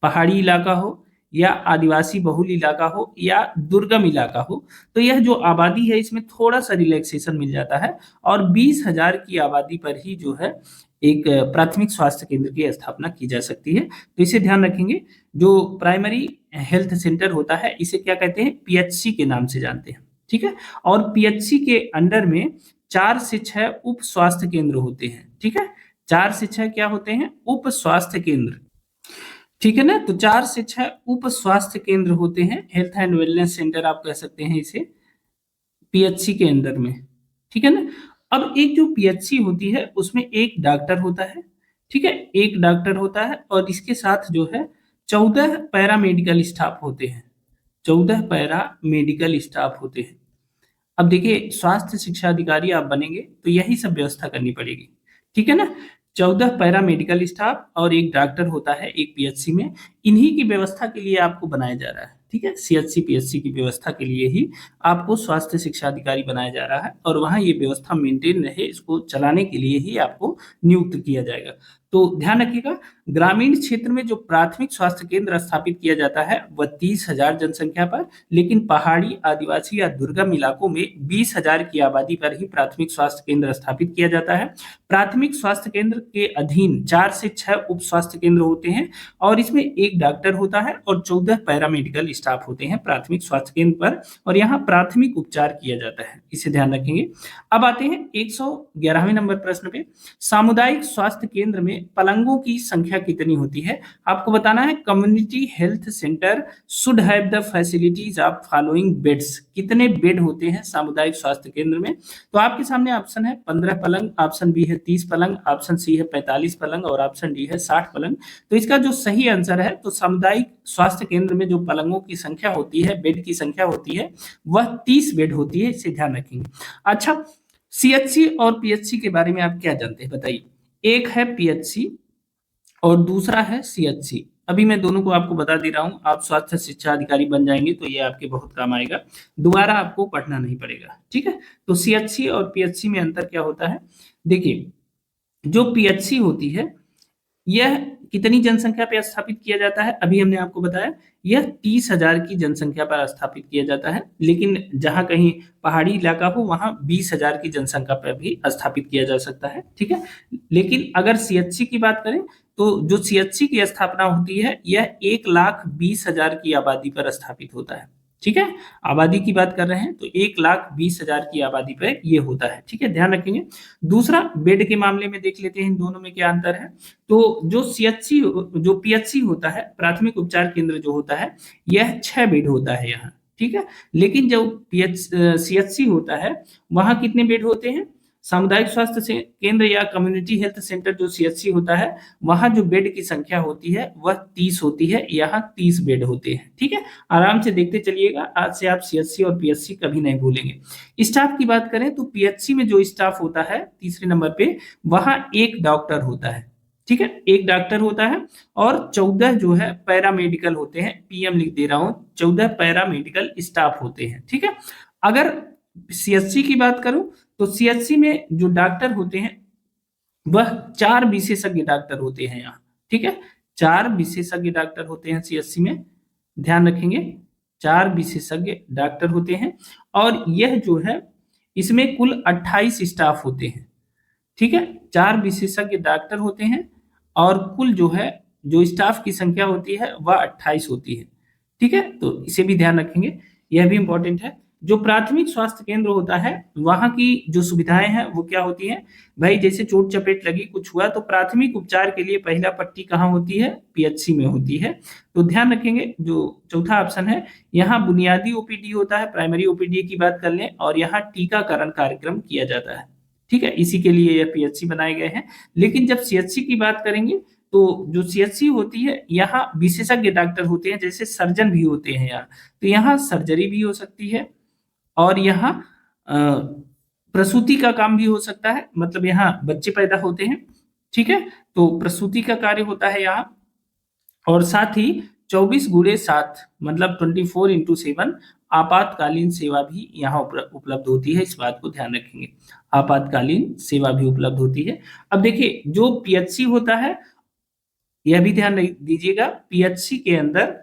Speaker 1: पहाड़ी इलाका हो या आदिवासी बहुल इलाका हो या दुर्गम इलाका हो, तो यह जो आबादी है इसमें थोड़ा सा रिलैक्सेशन मिल जाता है और 20,000 की आबादी पर ही जो है एक प्राथमिक स्वास्थ्य केंद्र की स्थापना की जा सकती है। तो इसे ध्यान रखेंगे। जो प्राइमरी हेल्थ सेंटर होता है इसे क्या कहते हैं, पीएचसी के नाम से जानते हैं। ठीक है, और पीएचसी के अंडर में 4 से 6 उप स्वास्थ्य केंद्र होते हैं। ठीक है, 4 से 6 क्या होते हैं, उप स्वास्थ्य केंद्र। ठीक है ना, तो 4 से 6 उप स्वास्थ्य केंद्र होते हैं, हेल्थ एंड वेलनेस सेंटर आप कह सकते हैं इसे, पीएचसी के अंदर में। ठीक है ना, अब एक जो पीएचसी होती है उसमें एक डॉक्टर होता है। ठीक है, एक डॉक्टर होता है और इसके साथ जो है 14 पैरा मेडिकल स्टाफ होते हैं। 14 पैरा मेडिकल स्टाफ होते हैं। अब देखिए स्वास्थ्य शिक्षा अधिकारी आप बनेंगे तो यही सब व्यवस्था करनी पड़ेगी। ठीक है ना, 14 पैरा मेडिकल स्टाफ और एक डॉक्टर होता है एक पीएचसी में, इन्हीं की व्यवस्था के लिए आपको बनाया जा रहा है। ठीक है, सीएचसी पीएचसी की व्यवस्था के लिए ही आपको स्वास्थ्य शिक्षा अधिकारी बनाया जा रहा है और वहां ये व्यवस्था मेंटेन रहे इसको चलाने के लिए ही आपको नियुक्त किया जाएगा। तो ध्यान रखिएगा, ग्रामीण क्षेत्र में जो प्राथमिक स्वास्थ्य केंद्र स्थापित किया जाता है वह 30,000 जनसंख्या पर, लेकिन पहाड़ी, आदिवासी या दुर्गम इलाकों में 20,000 की आबादी पर ही प्राथमिक स्वास्थ्य केंद्र स्थापित किया जाता है। प्राथमिक स्वास्थ्य केंद्र के अधीन 4 से 6 उप स्वास्थ्य केंद्र होते हैं और इसमें एक डॉक्टर होता है और 14 पैरामेडिकल स्टाफ होते हैं प्राथमिक स्वास्थ्य केंद्र पर, और यहाँ प्राथमिक उपचार किया जाता है, इसे ध्यान रखेंगे। अब आते हैं 111वें नंबर प्रश्न पे, सामुदायिक स्वास्थ्य केंद्र में पलंगों की संख्या कितनी होती है। आपको बताना है community health centre should have the facilities of following beds. कितने बेड होते हैं सामुदायिक स्वास्थ्य केंद्र में। तो आपके सामने ऑप्शन है 15 पलंग, ऑप्शन बी है 30 पलंग, ऑप्शन सी है 45 पलंग और ऑप्शन डी है 60 पलंग। तो इसका जो सही आंसर है, तो सामुदायिक स्वास्थ्य केंद्र में जो पलंगों की संख्या होती है, बेड की संख्या होती है, वह 30 बेड होती है, इसे ध्यान रखेंगे। अच्छा, सीएचसी और पीएचसी के बारे में आप क्या जानते हैं बताइए। एक है पीएचसी और दूसरा है सीएचसी। अभी मैं दोनों को आपको बता दे रहा हूं, आप स्वास्थ्य शिक्षा अधिकारी बन जाएंगे तो ये आपके बहुत काम आएगा, दोबारा आपको पढ़ना नहीं पड़ेगा। ठीक है, तो सीएचसी और पीएचसी में अंतर क्या होता है। देखिए जो पीएचसी होती है यह कितनी जनसंख्या पर स्थापित किया जाता है, अभी हमने आपको बताया यह 30,000 की जनसंख्या पर स्थापित किया जाता है, लेकिन जहां कहीं पहाड़ी इलाका हो वहां 20,000 की जनसंख्या पर भी स्थापित किया जा सकता है। ठीक है, लेकिन अगर सीएचसी की बात करें तो जो सीएचसी की स्थापना होती है यह 1,20,000 की आबादी पर स्थापित होता है। ठीक है, आबादी की बात कर रहे हैं तो 1,20,000 की आबादी पर यह होता है। ठीक है, ध्यान रखेंगे। दूसरा बेड के मामले में देख लेते हैं इन दोनों में क्या अंतर है। तो जो सीएचसी जो पीएचसी होता है, प्राथमिक उपचार केंद्र जो होता है, यह 6 बेड होता है यहाँ। ठीक है, लेकिन जो सीएचसी होता है वहां कितने बेड होते हैं। सामुदायिक स्वास्थ्य से केंद्र या कम्युनिटी हेल्थ सेंटर जो सीएचसी होता है वहां जो बेड की संख्या होती है वह 30 होती है, यहाँ 30 बेड होते हैं। ठीक है, आराम से देखते चलिएगा, आज से आप सीएचसी और पीएचसी कभी नहीं भूलेंगे। स्टाफ की बात करें तो पीएचसी में जो स्टाफ होता है तीसरे नंबर पे, वहां एक डॉक्टर होता है। ठीक है, एक डॉक्टर होता है और 14 जो है पैरामेडिकल होते हैं, पीएम लिख दे रहा हूं, 14 पैरामेडिकल स्टाफ होते हैं। ठीक है, अगर सीएचसी की बात करूं तो सीएचसी में जो डॉक्टर होते हैं वह 4 विशेषज्ञ डॉक्टर होते हैं यहाँ। ठीक है, 4 विशेषज्ञ डॉक्टर होते हैं सीएचसी में, ध्यान रखेंगे 4 विशेषज्ञ डॉक्टर होते हैं और यह जो है इसमें कुल 28 स्टाफ होते हैं। ठीक है, 4 विशेषज्ञ डॉक्टर होते हैं और कुल जो है जो स्टाफ की संख्या होती है वह 28 होती है। ठीक है, तो इसे भी ध्यान रखेंगे, यह भी इंपॉर्टेंट है। जो प्राथमिक स्वास्थ्य केंद्र होता है वहां की जो सुविधाएं हैं वो क्या होती हैं भाई, जैसे चोट चपेट लगी, कुछ हुआ, तो प्राथमिक उपचार के लिए पहला पट्टी कहाँ होती है, पीएचसी में होती है। तो ध्यान रखेंगे जो चौथा ऑप्शन है, यहाँ बुनियादी ओपीडी होता है, प्राइमरी ओपीडी की बात कर लें, और यहाँ टीकाकरण कार्यक्रम किया जाता है। ठीक है, इसी के लिए यह पीएचसी बनाए गए हैं। लेकिन जब सीएचसी की बात करेंगे तो जो सीएचसी होती है यहाँ विशेषज्ञ डॉक्टर होते हैं, जैसे सर्जन भी होते हैं यहाँ, तो यहाँ सर्जरी भी हो सकती है, और यहाँ प्रसूति का काम भी हो सकता है, मतलब यहाँ बच्चे पैदा होते हैं। ठीक है, तो प्रसूति का कार्य होता है यहाँ, और साथ ही 24/7 मतलब 24/7 आपातकालीन सेवा भी यहाँ उपलब्ध होती है। इस बात को ध्यान रखेंगे, आपातकालीन सेवा भी उपलब्ध होती है। अब देखिए जो पीएचसी होता है, यह भी ध्यान दीजिएगा, पीएचसी के अंदर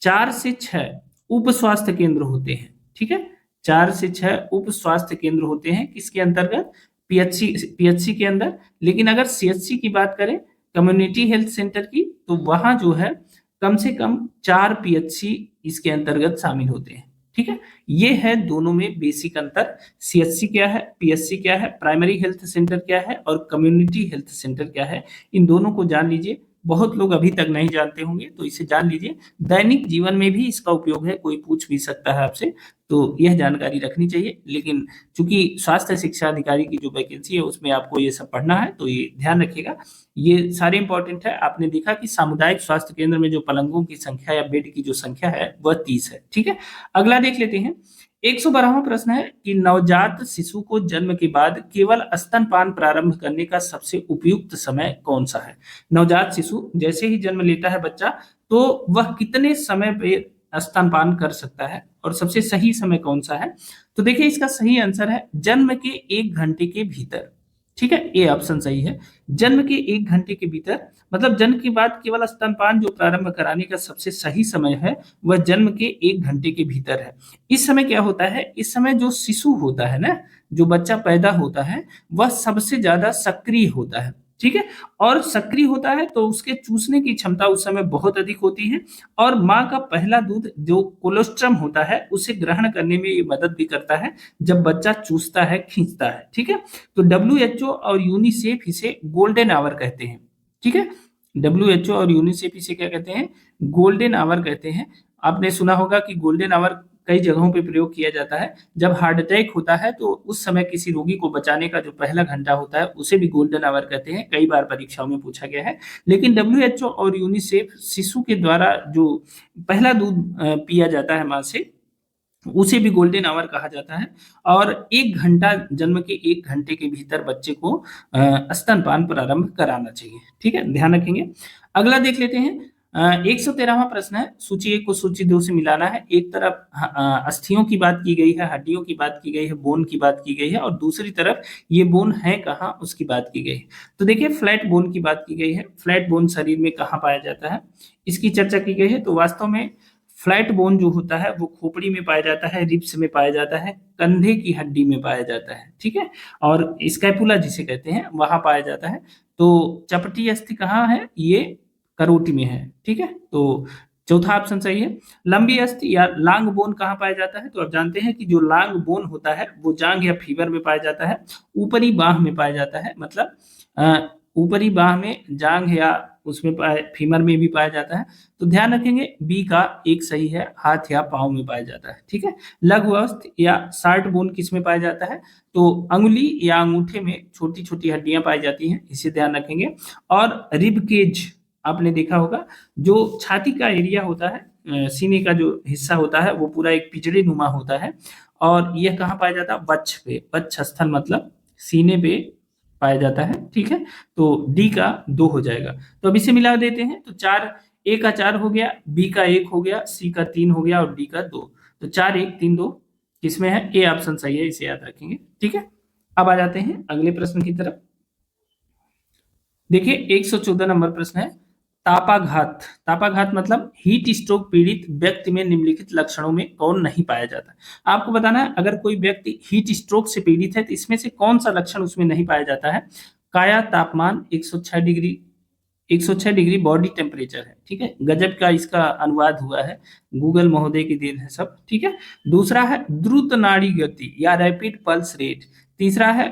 Speaker 1: 4 से 6 उप स्वास्थ्य केंद्र होते हैं। ठीक है, 4 से 6 उप स्वास्थ्य केंद्र होते हैं किसके अंतर्गत, पीएचसी के अंदर। लेकिन अगर सीएचसी की बात करें, कम्युनिटी हेल्थ सेंटर की, तो वहां जो है कम से कम 4 पीएचसी इसके अंतर्गत शामिल होते हैं। ठीक है, ये है दोनों में बेसिक अंतर, सीएचसी क्या है, पीएचसी क्या है, प्राइमरी हेल्थ सेंटर क्या है, और कम्युनिटी हेल्थ सेंटर क्या है। इन दोनों को जान लीजिए, बहुत लोग अभी तक नहीं जानते होंगे, तो इसे जान लीजिए। दैनिक जीवन में भी इसका उपयोग है, कोई पूछ भी सकता है आपसे, तो यह जानकारी रखनी चाहिए। लेकिन चूंकि स्वास्थ्य शिक्षा अधिकारी की जो वैकेंसी है उसमें आपको ये सब पढ़ना है, तो ये ध्यान रखिएगा, ये सारे इंपॉर्टेंट है। आपने देखा कि सामुदायिक स्वास्थ्य केंद्र में जो पलंगों की संख्या या बेड की जो संख्या है वह 30 है। ठीक है, अगला देख लेते हैं। 112वां प्रश्न है कि नवजात शिशु को जन्म के बाद केवल स्तनपान प्रारंभ करने का सबसे उपयुक्त समय कौन सा है। नवजात शिशु जैसे ही जन्म लेता है बच्चा, तो वह कितने समय पे स्तनपान कर सकता है, और सबसे सही समय कौन सा है। तो देखिए इसका सही आंसर है जन्म के 1 घंटे के भीतर। ठीक है, ये ऑप्शन सही है, जन्म के 1 घंटे के भीतर, मतलब जन्म के बाद केवल स्तनपान जो प्रारंभ कराने का सबसे सही समय है वह जन्म के 1 घंटे के भीतर है। इस समय क्या होता है, इस समय जो शिशु होता है ना, जो बच्चा पैदा होता है, वह सबसे ज्यादा सक्रिय होता है। ठीक है, और सक्रिय होता है तो उसके चूसने की क्षमता उस समय बहुत अधिक होती है, और माँ का पहला दूध जो कोलोस्ट्रम होता है उसे ग्रहण करने में ये मदद भी करता है जब बच्चा चूसता है, खींचता है। ठीक है, तो डब्ल्यूएचओ और यूनिसेफ इसे गोल्डन आवर कहते हैं। ठीक है, डब्ल्यूएचओ और यूनिसेफ इसे क्या कहते हैं, गोल्डन आवर कहते हैं। आपने सुना होगा कि गोल्डन आवर कई जगहों पे प्रयोग किया जाता है। जब हार्ट अटैक होता है तो उस समय किसी रोगी को बचाने का जो पहला घंटा होता है उसे भी गोल्डन आवर कहते हैं, कई बार परीक्षाओं में पूछा गया है। लेकिन डब्ल्यूएचओ और यूनिसेफ शिशु के द्वारा जो पहला दूध पिया जाता है माँ से, उसे भी गोल्डन आवर कहा जाता है। और 1 घंटा, जन्म के 1 घंटे के भीतर बच्चे को स्तनपान प्रारंभ कराना चाहिए। ठीक है, ध्यान रखेंगे। अगला देख लेते हैं। 113वां प्रश्न है, सूची 1 को सूची 2 से मिलाना है। एक तरफ अस्थियों की बात की गई है, हड्डियों की बात की गई है, बोन की बात की गई है, और दूसरी तरफ ये बोन है कहाँ उसकी बात की गई है। तो देखिए फ्लैट बोन की बात की गई है। फ्लैट बोन शरीर में कहाँ पाया जाता है इसकी चर्चा की गई है। तो वास्तव में फ्लैट बोन जो होता है वो खोपड़ी में पाया जाता है, रिब्स में पाया जाता है, कंधे की हड्डी में पाया जाता है। ठीक है, और स्कैपुला जिसे कहते हैं वहां पाया जाता है। तो चपटी अस्थि कहाँ है, ये करोटी में है। ठीक है, तो चौथा ऑप्शन सही है। लंबी अस्थि या लांग बोन कहाँ पाया जाता है, तो आप जानते हैं कि जो लांग बोन होता है वो जांघ या फीवर में पाया जाता है, ऊपरी बाह में पाया जाता है, मतलब ऊपरी बाह में, जांघ या उसमें फीमर में भी पाया जाता है। तो ध्यान रखेंगे बी का एक सही है, हाथ या पाँव में पाया जाता है। ठीक है, लघु अस्थि या शार्ट बोन किस में पाया जाता है, तो अंगुली या अंगूठे में छोटी छोटी हड्डियां पाई जाती हैं, इसे ध्यान रखेंगे। और रिब केज आपने देखा होगा, जो छाती का एरिया होता है, सीने का जो हिस्सा होता है वो पूरा एक पिजड़े नुमा होता है, और यह कहाँ पाया जाता है, वक्ष पे, वक्ष स्थल मतलब सीने पे पाया जाता है। ठीक है, तो डी का 2 हो जाएगा। तो अब इसे मिला देते हैं, तो 4, ए का 4 हो गया, बी का 1 हो गया, सी का 3 हो गया, और डी का 2। तो 4 1 3 2 किसमें है, ए ऑप्शन सही है, इसे याद रखेंगे। ठीक है, अब आ जाते हैं अगले प्रश्न की तरफ। देखिए 114 नंबर प्रश्न है, तापाघात। तापाघात मतलब हीट स्ट्रोक पीड़ित व्यक्ति में निम्नलिखित लक्षणों में कौन नहीं पाया जाता। आपको बताना है अगर कोई व्यक्ति हीट स्ट्रोक से पीड़ित है तो इसमें से कौन सा लक्षण उसमें नहीं पाया जाता है। काया तापमान 106 डिग्री 106 डिग्री बॉडी टेम्परेचर है, ठीक है। गजब का इसका अनुवाद हुआ है, गूगल महोदय की देन है सब, ठीक है। दूसरा है द्रुत नाड़ी गति या रैपिड पल्स रेट। तीसरा है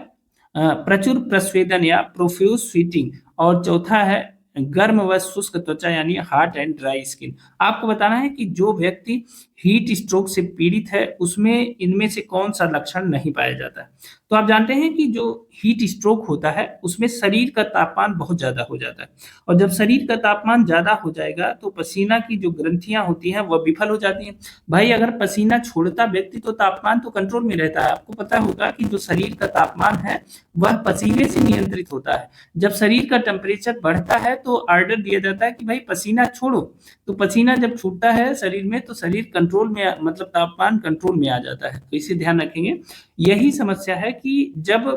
Speaker 1: प्रचुर प्रस्वेदन या प्रोफ्यूज स्वीटिंग। और चौथा है गर्म व शुष्क त्वचा यानी हॉट एंड ड्राई स्किन। आपको बताना है कि जो व्यक्ति हीट स्ट्रोक से पीड़ित है उसमें इनमें से कौन सा लक्षण नहीं पाया जाता है। तो आप जानते हैं कि जो हीट स्ट्रोक होता है उसमें शरीर का तापमान बहुत ज्यादा हो जाता है, और जब शरीर का तापमान ज्यादा हो जाएगा तो पसीना की जो ग्रंथियां होती हैं वह विफल हो जाती हैं। भाई अगर पसीना छोड़ता व्यक्ति तो तापमान तो कंट्रोल में रहता है। आपको पता होगा कि जो शरीर का तापमान है वह पसीने से नियंत्रित होता है। जब शरीर का टेम्परेचर बढ़ता है तो ऑर्डर दिया जाता है कि भाई पसीना छोड़ो, तो पसीना जब छूटता है शरीर में तो शरीर कंट्रोल में मतलब तापमान कंट्रोल में आ जाता है। तो इसे ध्यान रखेंगे। यही समस्या है कि जब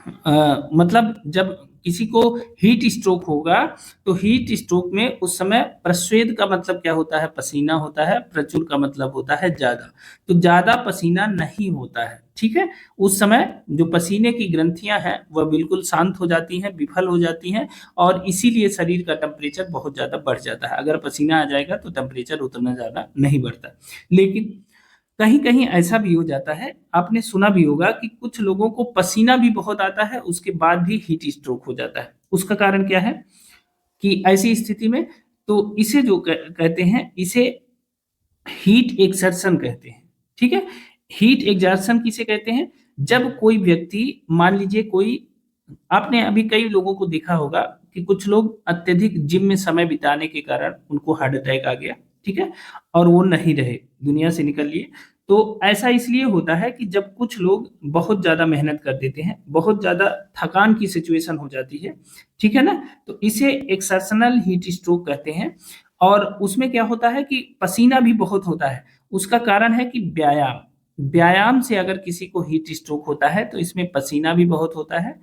Speaker 1: मतलब जब किसी को हीट स्ट्रोक होगा तो हीट स्ट्रोक में उस समय प्रस्वेद का मतलब क्या होता है, पसीना होता है। प्रचुर का मतलब होता है ज्यादा, तो ज्यादा पसीना नहीं होता है, ठीक है। उस समय जो पसीने की ग्रंथियां हैं वह बिल्कुल शांत हो जाती हैं, विफल हो जाती हैं, और इसीलिए शरीर का टेम्परेचर बहुत ज्यादा बढ़ जाता है। अगर पसीना आ जाएगा तो टेम्परेचर उतना ज्यादा नहीं बढ़ता। लेकिन कहीं कहीं ऐसा भी हो जाता है, आपने सुना भी होगा कि कुछ लोगों को पसीना भी बहुत आता है उसके बाद भी हीट स्ट्रोक हो जाता है। उसका कारण क्या है कि ऐसी स्थिति में तो इसे जो कहते हैं, इसे हीट एक्सर्शन कहते हैं, ठीक है। हीट एक्सर्शन किसे कहते हैं? जब कोई व्यक्ति, मान लीजिए कोई, आपने अभी कई लोगों को देखा होगा कि कुछ लोग अत्यधिक जिम में समय बिताने के कारण उनको हार्ट अटैक आ गया, ठीक है, और वो नहीं रहे, दुनिया से निकल लिए। तो ऐसा इसलिए होता है कि जब कुछ लोग बहुत ज्यादा मेहनत कर देते हैं, बहुत ज्यादा थकान की सिचुएशन हो जाती है, ठीक है ना, तो इसे एक्सर्शनल हीट स्ट्रोक कहते हैं। और उसमें क्या होता है कि पसीना भी बहुत होता है। उसका कारण है कि व्यायाम, व्यायाम से अगर किसी को हीट स्ट्रोक होता है तो इसमें पसीना भी बहुत होता है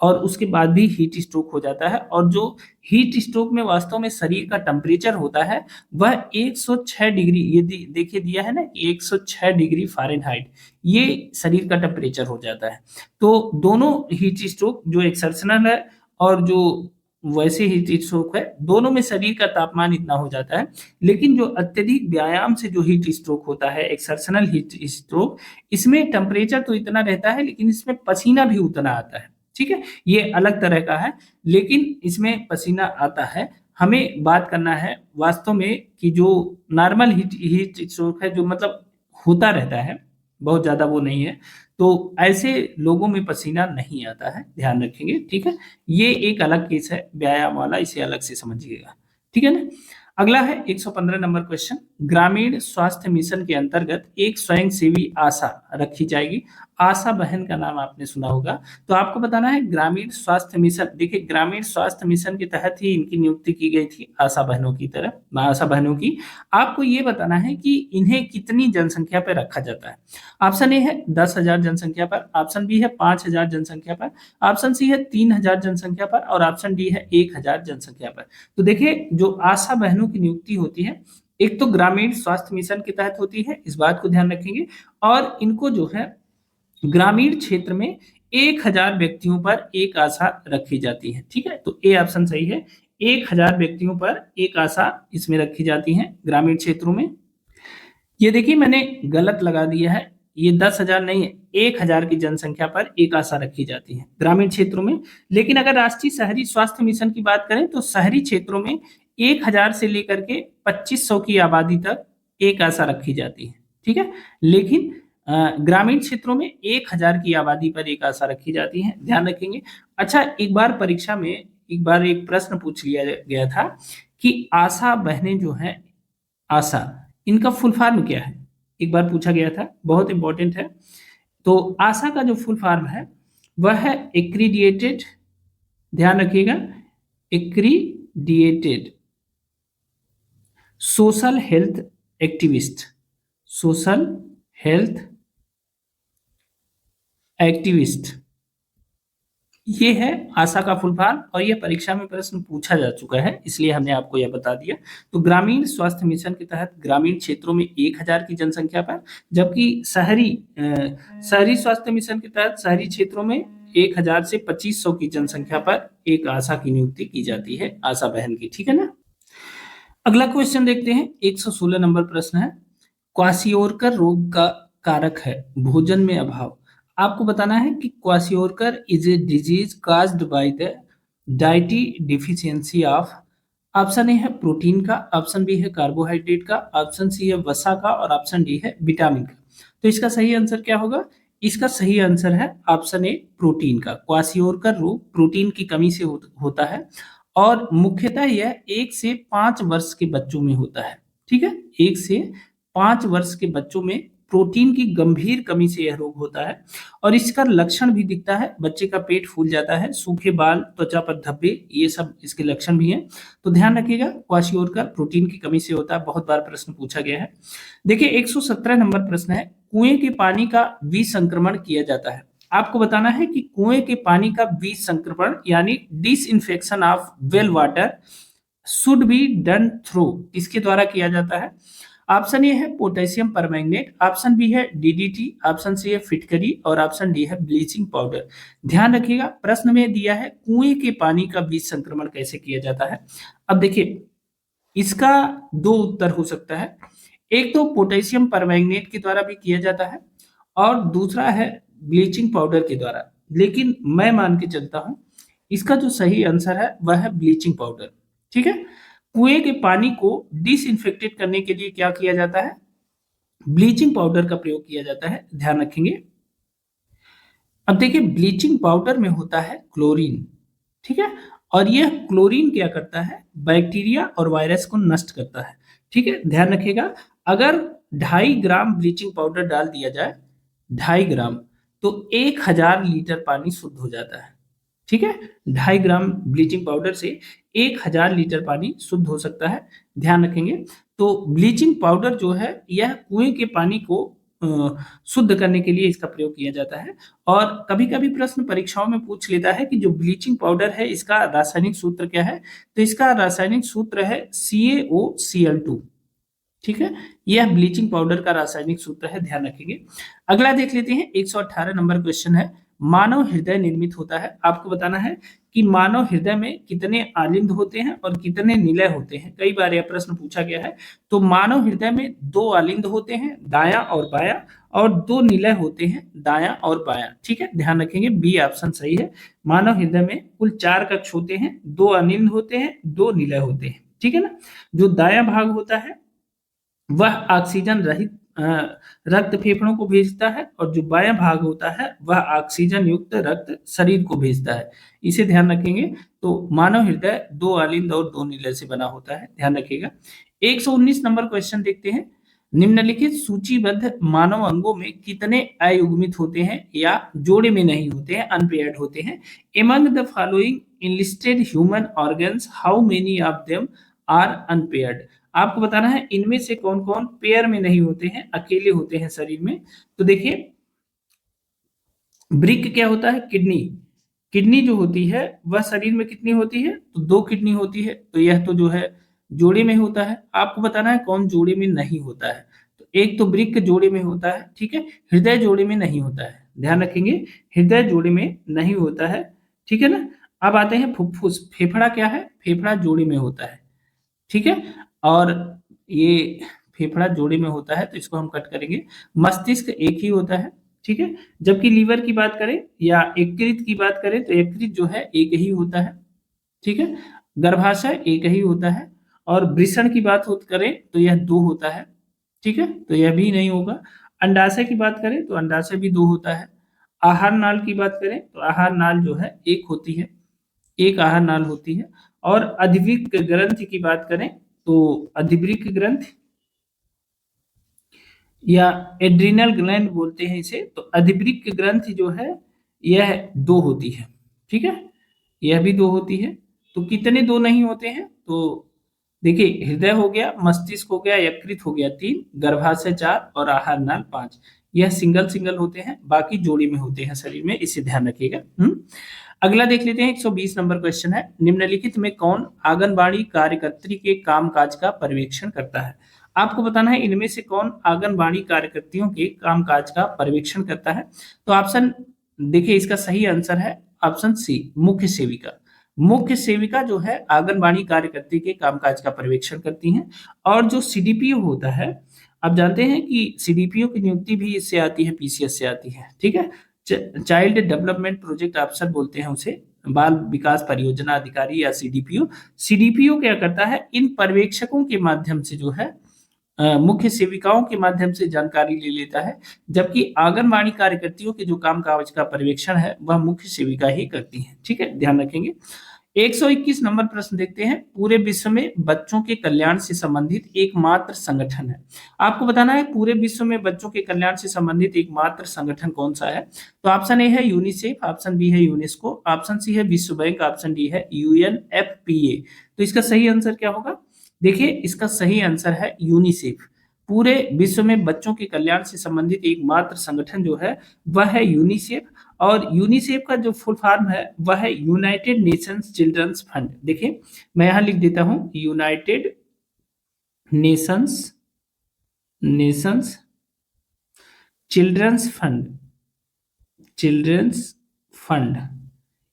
Speaker 1: और उसके बाद भी हीट स्ट्रोक हो जाता है। और जो हीट स्ट्रोक में वास्तव में शरीर का टेम्परेचर होता है वह 106 डिग्री, ये देखिए दिया है ना कि 106 डिग्री फ़ारेनहाइट, ये शरीर का टेम्परेचर हो जाता है। तो दोनों हीट स्ट्रोक, जो एक्सर्शनल है और जो वैसे हीट स्ट्रोक है, दोनों में शरीर का तापमान इतना हो जाता है। लेकिन जो अत्यधिक व्यायाम से जो हीट स्ट्रोक होता है, एक्सर्शनल हीट स्ट्रोक, इसमें टेम्परेचर तो इतना रहता है लेकिन इसमें पसीना भी उतना आता है, ठीक है। ये अलग तरह का है, लेकिन इसमें पसीना आता है। हमें बात करना है वास्तव में कि जो नॉर्मल हीट हीट स्ट्रोक है, जो मतलब होता रहता है, बहुत ज्यादा वो नहीं है, तो ऐसे लोगों में पसीना नहीं आता है, ध्यान रखेंगे, ठीक है। ये एक अलग केस है व्यायाम वाला, इसे अलग से समझिएगा, ठीक है ना। अगला है 115 नंबर क्वेश्चन। ग्रामीण स्वास्थ्य मिशन के अंतर्गत एक स्वयंसेवी आशा रखी जाएगी। आशा बहन का नाम आपने सुना होगा। तो आपको बताना है ग्रामीण स्वास्थ्य मिशन, देखिए ग्रामीण स्वास्थ्य मिशन के तहत ही इनकी नियुक्ति की गई थी आशा बहनों की तरह, आशा बहनों की। आपको ये बताना है कि इन्हें कितनी जनसंख्या पर रखा जाता है। ऑप्शन ए है 10,000 जनसंख्या पर, ऑप्शन बी है 5,000 जनसंख्या पर, ऑप्शन सी है 3,000 जनसंख्या पर, और ऑप्शन डी है 1,000 जनसंख्या पर। तो देखिए जो आशा बहनों की नियुक्ति होती है, एक तो ग्रामीण स्वास्थ्य मिशन के तहत होती है, इस बात को ध्यान रखेंगे, और इनको जो है ग्रामीण क्षेत्र में 1,000 व्यक्तियों पर एक आशा रखी जाती है, ठीक है। तो ए ऑप्शन सही है, 1,000 व्यक्तियों पर एक आशा इसमें रखी जाती है ग्रामीण क्षेत्रों में। ये देखिए मैंने गलत लगा दिया है, ये 10,000 नहीं है, 1,000 की जनसंख्या पर एक आशा रखी जाती है ग्रामीण क्षेत्रों में। लेकिन अगर राष्ट्रीय शहरी स्वास्थ्य मिशन की बात करें तो शहरी क्षेत्रों में 1,000 से लेकर के 2,500 की आबादी तक एक आशा रखी जाती है, ठीक है। लेकिन ग्रामीण क्षेत्रों में 1,000 की आबादी पर एक आशा रखी जाती है, ध्यान रखेंगे। अच्छा, एक बार परीक्षा में एक बार एक प्रश्न पूछ लिया गया था कि आशा बहनें जो हैं, आशा, इनका फुल फॉर्म क्या है, एक बार पूछा गया था, बहुत इंपॉर्टेंट है। तो आशा का जो फुल फॉर्म है वह है एक्रीडिएटेड, ध्यान रखिएगा, accredited social health activist, social health activist, ये है आशा का फुल फॉर्म, और ये परीक्षा में प्रश्न पूछा जा चुका है, इसलिए हमने आपको यह बता दिया। तो ग्रामीण स्वास्थ्य मिशन के तहत ग्रामीण क्षेत्रों में 1,000 की जनसंख्या पर, जबकि शहरी स्वास्थ्य मिशन के तहत शहरी क्षेत्रों में 1000 से 2500 की जनसंख्या पर एक आशा की नियुक्ति की जाती है, आशा बहन की, ठीक है ना। अगला क्वेश्चन देखते हैं, 116 नंबर प्रश्न है, क्वाशियोरकर रोग का कारक है भोजन में अभाव। आपको बताना है कि kwashiorkor is a disease caused by the deity deficiency of, option A है प्रोटीन का, ऑप्शन बी है कार्बोहाइड्रेट का, ऑप्शन सी है वसा का और ऑप्शन डी है विटामिन का। तो इसका सही आंसर क्या होगा? इसका सही आंसर है ऑप्शन ए प्रोटीन का। क्वाशियोरकर रोग प्रोटीन की कमी से होता है और मुख्यतः यह 1 से 5 वर्ष के बच्चों में होता है, ठीक है। 1 से 5 वर्ष के बच्चों में प्रोटीन की गंभीर कमी से यह रोग होता है और इसका लक्षण भी दिखता है, बच्चे का पेट फूल जाता है, सूखे बाल, त्वचा पर धब्बे, ये सब इसके लक्षण भी हैं। तो ध्यान रखिएगा, क्वाशियोरकर प्रोटीन की कमी से होता है, बहुत बार प्रश्न पूछा गया है। देखिए 117 नंबर प्रश्न है, कुएं के पानी का विसंक्रमण किया जाता है। आपको बताना है कि कुएं के पानी का विसंक्रमण यानी disinfection of well water should be done through, किसके द्वारा किया जाता है? ऑप्शन ए है पोटेशियम परमैंगनेट, ऑप्शन बी है डीडीटी, ऑप्शन सी है फिटकरी और ऑप्शन डी है ब्लीचिंग पाउडर। ध्यान रखिएगा, प्रश्न में दिया है कुएं के पानी का बीज संक्रमण कैसे किया जाता है। अब देखिए इसका दो उत्तर हो सकता है, एक तो पोटेशियम परमैंगनेट के द्वारा भी किया जाता है और दूसरा है ब्लीचिंग पाउडर के द्वारा, लेकिन मैं मान के चलता हूं इसका जो सही आंसर है वह है ब्लीचिंग पाउडर, ठीक है। कुएं के पानी को डिसइंफेक्टेड करने के लिए क्या किया जाता है? ब्लीचिंग पाउडर का प्रयोग किया जाता है, ध्यान रखेंगे। अब देखिए ब्लीचिंग पाउडर में होता है क्लोरीन, ठीक है, और यह क्लोरीन क्या करता है? बैक्टीरिया और वायरस को नष्ट करता है, ठीक है। ध्यान रखिएगा, अगर 2.5 ग्राम ब्लीचिंग पाउडर डाल दिया जाए, 2.5 ग्राम, तो 1000 लीटर पानी शुद्ध हो जाता है, ठीक है। 2.5 ग्राम ब्लीचिंग पाउडर से 1000 लीटर पानी शुद्ध हो सकता है, ध्यान रखेंगे। तो ब्लीचिंग पाउडर जो है यह कुएं के पानी को शुद्ध करने के लिए इसका प्रयोग किया जाता है। और कभी कभी प्रश्न परीक्षाओं में पूछ लेता है कि जो ब्लीचिंग पाउडर है इसका रासायनिक सूत्र क्या है, तो इसका रासायनिक सूत्र है CaOCl2, ठीक है। यह ब्लीचिंग पाउडर का रासायनिक सूत्र है, ध्यान रखेंगे। अगला देख लेते हैं, 118 नंबर क्वेश्चन है, मानव हृदय निर्मित होता है। आपको बताना है कि मानव हृदय में कितने आलिंद होते हैं और कितने निलय होते हैं, कई बार यह प्रश्न पूछा गया है। तो मानव हृदय में 2 आलिंद होते हैं, दायां और बायां, और 2 निलय होते हैं, दायां और बायां, ठीक है। ध्यान रखेंगे, बी ऑप्शन सही है। मानव हृदय में कुल 4 कक्ष होते हैं, 2 आलिंद होते हैं, 2 निलय होते हैं, ठीक है ना। जो दायां भाग होता है वह ऑक्सीजन रहित रक्त फेफड़ों को भेजता है और जो बायां भाग होता है वह ऑक्सीजन युक्त रक्त शरीर को भेजता है, इसे ध्यान रखेंगे। तो मानव हृदय 2 आलिंद और 2 निलय से बना होता है, ध्यान रखिएगा। 119 नंबर क्वेश्चन देखते हैं, निम्नलिखित सूचीबद्ध मानव अंगों में कितने अयुग्मित होते हैं या जोड़े में नहीं होते हैं, अनपेयर्ड होते हैं? Among the following enlisted human organs how many of them are unpaired? आपको बताना है इनमें से कौन कौन पेयर में नहीं होते हैं, अकेले होते हैं शरीर में। तो देखिए ब्रिक क्या होता है? किडनी, किडनी जो होती है वह शरीर में कितनी होती है? तो 2 किडनी होती है, तो यह तो जो है जोड़े में होता है। आपको बताना है कौन जोड़े में नहीं होता है, तो एक तो ब्रिक जोड़े में होता है, ठीक है। हृदय जोड़े में नहीं होता है, ध्यान रखेंगे, हृदय जोड़े में नहीं होता है, ठीक है ना। अब आते हैं फुफ्फुस, फेफड़ा क्या है? फेफड़ा जोड़े में होता है, ठीक है। और ये फेफड़ा जोड़े में होता है तो इसको हम कट करेंगे। मस्तिष्क एक ही होता है, ठीक है। जबकि लीवर की बात करें या यकृत की बात करें तो यकृत जो है एक ही होता है, ठीक है। गर्भाशय एक ही होता है और वृषण की बात करें तो यह 2 होता है, ठीक है, तो यह भी नहीं होगा। अंडाशय की बात करें तो अंडाशय भी 2 होता है। आहार नाल की बात करें तो आहार नाल जो है एक होती है, एक आहार नाल होती है। और अधिवृक्क ग्रंथि की बात करें तो अधिवृक्क ग्रंथि या एड्रिनल ग्लैंड बोलते हैं इसे, तो अधिवृक्क ग्रंथि जो है यह 2 होती है, ठीक है, यह भी 2 होती है। तो कितने 2 नहीं होते हैं? तो देखिए हृदय हो गया, मस्तिष्क हो गया, यकृत हो गया 3, गर्भाशय 4 और आहार नाल 5, यह सिंगल सिंगल होते हैं, बाकी जोड़ी में होते हैं शरीर में, इसे ध्यान रखिएगा। अगला देख लेते हैं, 120 नंबर क्वेश्चन है, निम्नलिखित में कौन आंगनबाड़ी कार्यकर्त्री के कामकाज का पर्यवेक्षण करता है? आपको बताना है इनमें से कौन आंगनबाड़ी कार्यकर्तियों के कामकाज का पर्यवेक्षण करता है। तो ऑप्शन देखिए इसका सही आंसर है ऑप्शन सी, मुख्य सेविका। मुख्य सेविका जो है आंगनबाड़ी कार्यकर्त्री के कामकाज का पर्यवेक्षण करती हैं। और जो सीडीपीओ होता है, आप जानते हैं कि सीडीपीओ की नियुक्ति भी इससे आती है, पीसीएस से आती है, ठीक है। चाइल्ड डेवलपमेंट प्रोजेक्ट अफसर बोलते हैं उसे, बाल विकास परियोजना अधिकारी या सीडीपीओ। सीडीपीओ क्या करता है, इन पर्यवेक्षकों के माध्यम से जो है मुख्य सेविकाओं के माध्यम से जानकारी ले लेता है, जबकि आंगनबाड़ी कार्यकर्तियों के जो काम काज का पर्यवेक्षण है वह मुख्य सेविका ही करती है, ठीक है, ध्यान रखेंगे। 121 नंबर प्रश्न देखते हैं। पूरे विश्व में बच्चों के कल्याण से संबंधित एकमात्र संगठन है। आपको बताना है पूरे विश्व में बच्चों के कल्याण से संबंधित एकमात्र संगठन कौन सा है। तो ऑप्शन ए है यूनिसेफ, ऑप्शन बी है यूनेस्को, ऑप्शन सी है विश्व बैंक, ऑप्शन डी है यूएनएफपीए। तो इसका सही आंसर क्या होगा? देखिए इसका सही आंसर है यूनिसेफ। पूरे विश्व में बच्चों के कल्याण से संबंधित एकमात्र संगठन जो है वह है यूनिसेफ। और यूनिसेफ का जो फुल फॉर्म है वह है यूनाइटेड नेशंस चिल्ड्रंस फंड। देखिए मैं यहां लिख देता हूं, United Nations Nations children's fund, children's fund,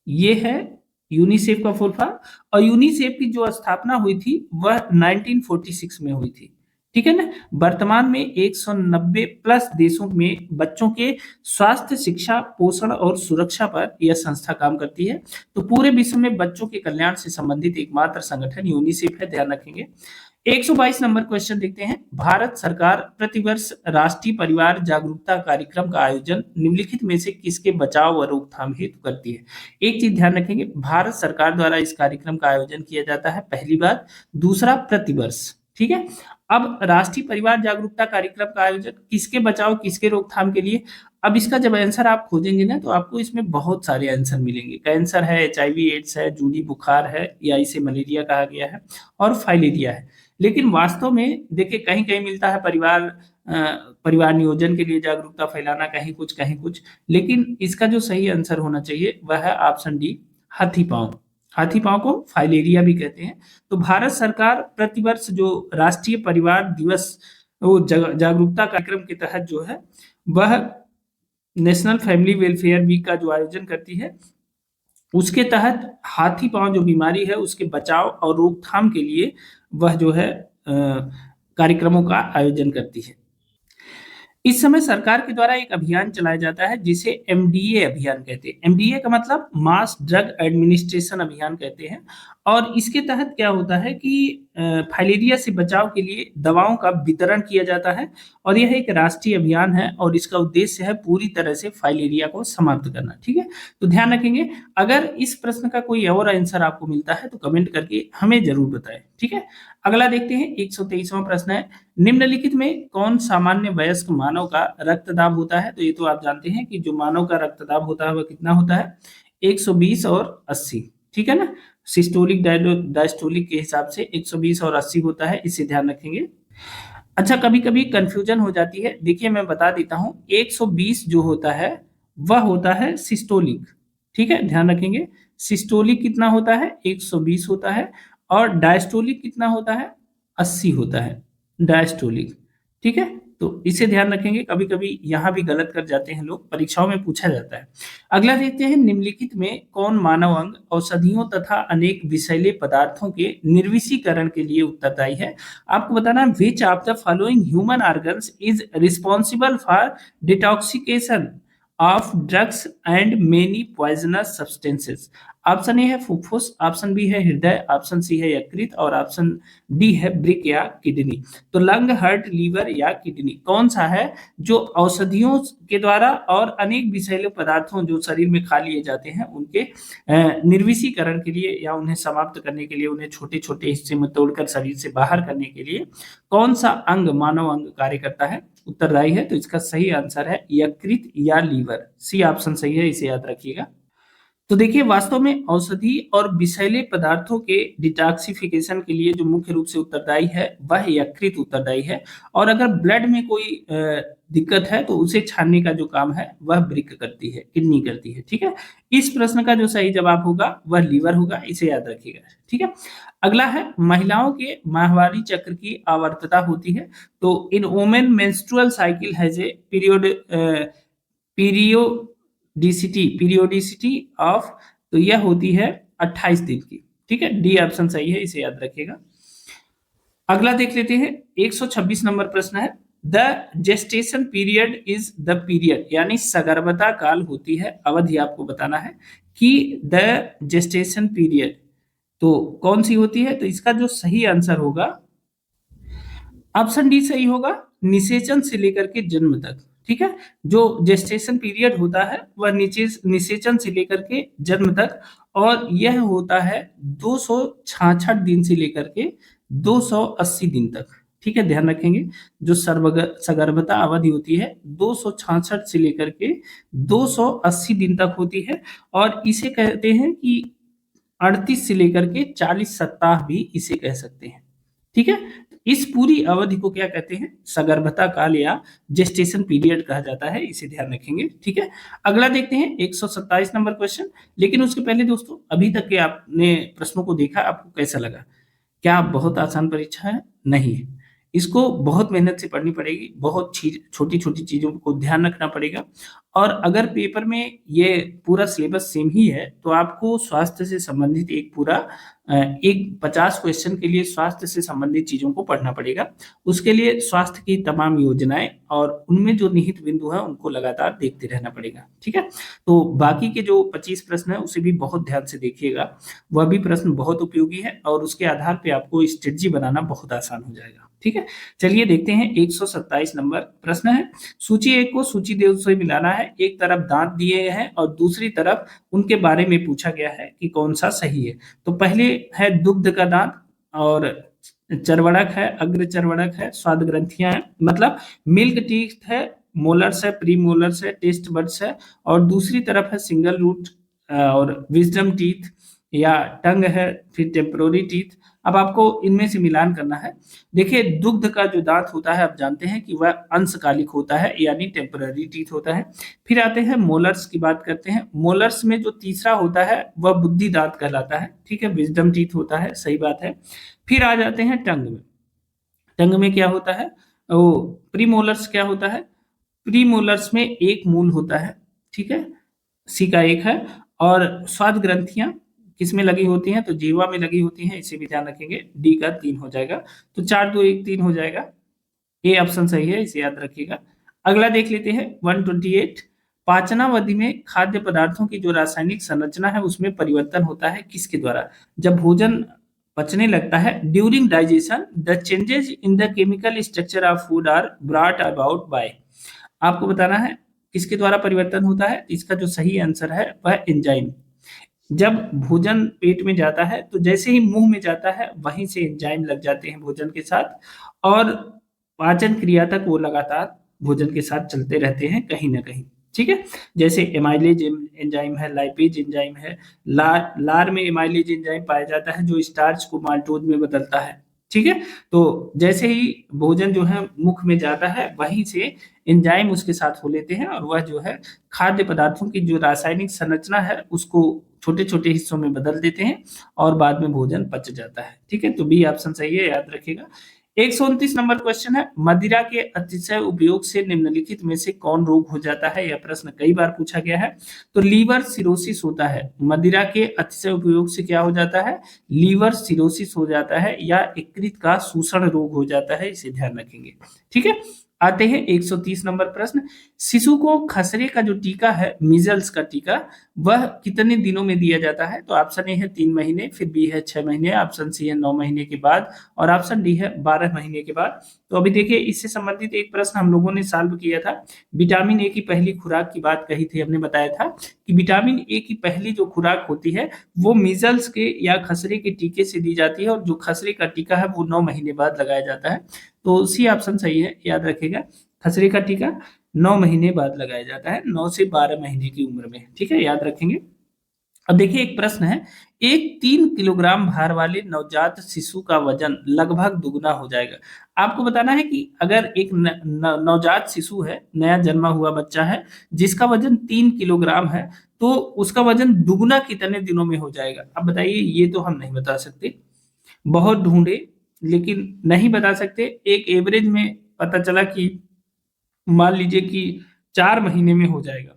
Speaker 1: ये है यूनिसेफ का फुल फॉर्म। और यूनिसेफ की जो स्थापना हुई थी वह 1946 में हुई थी, ठीक है ना। वर्तमान में 190 प्लस देशों में बच्चों के स्वास्थ्य, शिक्षा, पोषण और सुरक्षा पर यह संस्था काम करती है। तो पूरे विश्व में बच्चों के कल्याण से संबंधित एकमात्र संगठन यूनिसेफ है, ध्यान रखेंगे। 122 नंबर क्वेश्चन देखते हैं। भारत सरकार प्रतिवर्ष राष्ट्रीय परिवार जागरूकता कार्यक्रम का आयोजन निम्नलिखित में से किसके बचाव व रोकथाम हेतु करती है। एक चीज ध्यान रखेंगे, भारत सरकार द्वारा इस कार्यक्रम का आयोजन किया जाता है, पहली बात। दूसरा, प्रतिवर्ष, ठीक है। अब राष्ट्रीय परिवार जागरूकता कार्यक्रम का आयोजन किसके बचाव, किसके रोकथाम के लिए। अब इसका जब आंसर आप खोजेंगे ना तो आपको इसमें बहुत सारे आंसर मिलेंगे। कैंसर है, एचआईवी एड्स है, जूडी बुखार है या इसे मलेरिया कहा गया है, और फाइलेरिया है। लेकिन वास्तव में देखिए कहीं कहीं मिलता है परिवार नियोजन के लिए जागरूकता फैलाना, कहीं कुछ कहीं कुछ। लेकिन इसका जो सही आंसर होना चाहिए वह है ऑप्शन डी, हाथी पांव। हाथी पांव को फाइलेरिया भी कहते हैं। तो भारत सरकार प्रतिवर्ष जो राष्ट्रीय परिवार दिवस वो जागरूकता कार्यक्रम के तहत जो है वह नेशनल फैमिली वेलफेयर वीक का जो आयोजन करती है, उसके तहत हाथी पांव जो बीमारी है उसके बचाव और रोकथाम के लिए वह जो है कार्यक्रमों का आयोजन करती है। इस समय सरकार के द्वारा एक अभियान चलाया जाता है जिसे एमडीए अभियान कहते हैं। एमडीए का मतलब मास ड्रग एडमिनिस्ट्रेशन अभियान कहते हैं। और इसके तहत क्या होता है कि फाइलेरिया से बचाव के लिए दवाओं का वितरण किया जाता है। और यह एक राष्ट्रीय अभियान है और इसका उद्देश्य है पूरी तरह से फाइलेरिया को समाप्त करना, ठीक है। तो ध्यान रखेंगे, अगर इस प्रश्न का कोई और आंसर आपको मिलता है तो कमेंट करके हमें जरूर बताएं, ठीक है। अगला देखते हैं, 123वां प्रश्न है। निम्नलिखित में कौन सामान्य वयस्क मानव का रक्तदाब होता है। तो ये तो आप जानते हैं कि जो मानव का रक्तदाब होता है वह कितना होता है, 120 और 80, ठीक है ना। सिस्टोलिक डायस्टोलिक के हिसाब से 120 और 80 होता है, इसे ध्यान रखेंगे। अच्छा, कभी कभी कंफ्यूजन हो जाती है, देखिए मैं बता देता हूं। 120 जो होता है वह होता है सिस्टोलिक, ठीक है, ध्यान रखेंगे। सिस्टोलिक कितना होता है, 120 होता है। और डायस्टोलिक कितना होता है, 80 होता है डायस्टोलिक, ठीक है। तो इसे ध्यान रखेंगे, कभी कभी यहां भी गलत कर जाते हैं लोग, परीक्षाओं में पूछा जाता है। अगला देखते हैं, निम्नलिखित में कौन मानव अंग औषधियों तथा अनेक विषैले पदार्थों के निर्विषीकरण के लिए उत्तरदायी है। आपको बताना, which of the following human organs is responsible for detoxication of drugs and many poisonous substances. Option A है फुफ्फुस, ऑप्शन बी है हृदय, ऑप्शन सी है यकृत और ऑप्शन डी है ब्रिक या किडनी। तो लंग, हार्ट, लीवर या किडनी, कौन सा है जो औषधियों के द्वारा और अनेक विषैले पदार्थों जो शरीर में खा लिए जाते हैं उनके निर्विषीकरण के लिए या उन्हें समाप्त करने के लिए, उन्हें छोटे छोटे हिस्से में तोड़कर शरीर से बाहर करने के लिए कौन सा अंग, मानव अंग कार्य करता है, उत्तरदायी है। तो इसका सही आंसर है यकृत या लीवर, सी ऑप्शन सही है, इसे याद रखिएगा। तो देखिए वास्तव में औषधि और विषैले पदार्थों के डिटॉक्सिफिकेशन के लिए जो मुख्य रूप से उत्तरदायी है वह यकृत उत्तरदायी है। और अगर ब्लड में कोई दिक्कत है तो उसे छानने का जो काम है वह ब्रिक करती है, किडनी करती है, ठीक है। इस प्रश्न का जो सही जवाब होगा वह लीवर होगा, इसे याद रखिएगा, ठीक है। अगला है, महिलाओं के माहवारी चक्र की आवर्तता होती है। तो इन women menstrual cycle has a period DCT periodicity of, तो यह होती है 28 दिन की। ठीक है, डी ऑप्शन सही है, इसे याद रखिएगा। अगला देख लेते हैं, 126 नंबर प्रश्न है, the gestation period is the period, यानी सगर्भता काल होती है, अवधि आपको बताना है कि द जेस्टेशन पीरियड तो कौन सी होती है। तो इसका जो सही आंसर होगा ऑप्शन डी सही होगा, निषेचन से लेकर के जन्म तक। ठीक है, जो जेस्टेशन पीरियड होता है वह निषेचन से लेकर के जन्म तक, और यह होता है 266 दिन से लेकर के 280 दिन तक। ठीक है, ध्यान रखेंगे, जो सगर्भता अवधि होती है 266 से लेकर के 280 दिन तक होती है, और इसे कहते हैं कि 38 से लेकर के 40 सप्ताह भी इसे कह सकते हैं। ठीक है, इस पूरी अवधि को क्या कहते हैं, सगर्भता काल या जेस्टेशन पीरियड कहा जाता है, इसे ध्यान रखेंगे। ठीक है, अगला देखते हैं 127 नंबर क्वेश्चन। लेकिन उसके पहले दोस्तों, अभी तक के आपने प्रश्नों को देखा, आपको कैसा लगा? क्या बहुत आसान परीक्षा है? नहीं है, इसको बहुत मेहनत से पढ़नी पड़ेगी, बहुत छोटी छोटी चीजों को ध्यान रखना पड़ेगा। और अगर पेपर में ये पूरा सिलेबस सेम ही है तो आपको स्वास्थ्य से संबंधित एक पूरा एक 50 क्वेश्चन के लिए स्वास्थ्य से संबंधित चीजों को पढ़ना पड़ेगा। उसके लिए स्वास्थ्य की तमाम योजनाएं और उनमें जो निहित बिंदु है उनको लगातार देखते रहना पड़ेगा। ठीक है, तो बाकी के जो 25 प्रश्न है उसे भी बहुत ध्यान से देखिएगा, वह भी प्रश्न बहुत उपयोगी है और उसके आधार पे आपको स्ट्रेटजी बनाना बहुत आसान हो जाएगा। ठीक है, चलिए देखते हैं 127 नंबर प्रश्न है, सूची एक को सूची दो से मिलाना है, एक तरफ दांत दिए गए हैं और दूसरी तरफ उनके बारे में पूछा गया है कि कौन सा सही है। तो पहले है दुग्ध का दांत, और चर्वणक है, अग्र चर्वणक है, स्वाद ग्रंथियां हैं, मतलब मिल्क टीथ है, मोलर्स है, प्री मोलर्स है, टेस्ट बड्स है, और दूसरी तरफ है सिंगल रूट और विजडम टीथ या टंग है, फिर टेम्पोररी टीथ। अब आपको इनमें से मिलान करना है। देखिए, दुग्ध का जो दांत होता है आप जानते हैं कि वह अंशकालिक होता है, यानी टेम्पररी टीथ होता है। फिर आते हैं मोलर्स की बात करते हैं, मोलर्स में जो तीसरा होता है वह बुद्धि दांत कहलाता है। ठीक है, विजडम टीथ होता है, सही बात है। फिर आ जाते हैं टंग में, टंग में क्या होता है, वो प्रीमोलर्स क्या होता है, प्रीमोलर्स में एक मूल होता है। ठीक है, सी का एक है। और स्वाद ग्रंथियां किसमें लगी होती हैं, तो जीवा में लगी होती हैं, इसे भी ध्यान रखेंगे, डी का 3 हो जाएगा, तो 4 2 1 3 हो जाएगा, ए ऑप्शन सही है, इसे याद रखिएगा। अगला देख लेते हैं 128, पाचनावधि में खाद्य पदार्थों की जो रासायनिक संरचना है उसमें परिवर्तन होता है किसके द्वारा? जब भोजन पचने लगता है, during digestion the changes in the chemical structure of food are brought about by, आपको बताना है किसके द्वारा परिवर्तन होता है। इसका जो सही आंसर है वह एंजाइम। जब भोजन पेट में जाता है तो जैसे ही मुंह में जाता है वहीं से एंजाइम लग जाते हैं भोजन के साथ, और पाचन क्रिया तक वो लगातार भोजन के साथ चलते रहते हैं कहीं ना कहीं। ठीक है, जैसे एमाइलेज एंजाइम है, लाइपेज एंजाइम है, लार में एमाइलेज एंजाइम पाया जाता है जो स्टार्च को माल्टोज में बदलता है। ठीक है, तो जैसे ही भोजन जो है मुख में जाता है वहीं से एंजाइम उसके साथ हो लेते हैं, और वह जो है खाद्य पदार्थों की जो रासायनिक संरचना है उसको छोटे छोटे हिस्सों में बदल देते हैं और बाद में भोजन पच जाता है। ठीक है, तो बी ऑप्शन सही है, याद रखिएगा। 129 नंबर क्वेश्चन है, मदिरा के अतिशय उपयोग से निम्नलिखित में से कौन रोग हो जाता है? यह प्रश्न कई बार पूछा गया है। तो लीवर सिरोसिस होता है, मदिरा के अतिशय उपयोग से क्या हो जाता है? लीवर सिरोसिस हो जाता है, या यकृत का शोषण रोग हो जाता है, इसे ध्यान रखेंगे। ठीक है, आते हैं 130 नंबर प्रश्न, शिशु को खसरे का जो टीका है, मीजल्स का टीका, वह कितने दिनों में दिया जाता है? तो ऑप्शन ए है 3 महीने, फिर बी है 6 महीने, ऑप्शन सी है 9 महीने के बाद, और ऑप्शन डी है 12 महीने के बाद। तो अभी देखिए, इससे संबंधित एक प्रश्न हम लोगों ने सॉल्व किया था, विटामिन ए की पहली खुराक की बात कही थी, हमने बताया था कि विटामिन ए की पहली जो खुराक होती है वो मीजल्स के या खसरे के टीके से दी जाती है, और जो खसरे का टीका है वो 9 महीने बाद लगाया जाता है। तो सी ऑप्शन सही है, याद रखिएगा, खसरे का टीका 9 महीने बाद लगाया जाता है, 9 से 12 महीने की उम्र में। ठीक है, याद रखेंगे। अब देखिए, एक प्रश्न है, एक 3 किलोग्राम भार वाले नवजात शिशु का वजन लगभग दुगना हो जाएगा। आपको बताना है कि अगर एक नवजात शिशु है, नया जन्मा हुआ बच्चा है जिसका वजन 3 किलोग्राम है, तो उसका वजन दुगना कितने दिनों में हो जाएगा? अब बताइए, ये तो हम नहीं बता सकते, बहुत ढूंढे लेकिन नहीं बता सकते। एक एवरेज में पता चला कि मान लीजिए कि 4 महीने में हो जाएगा।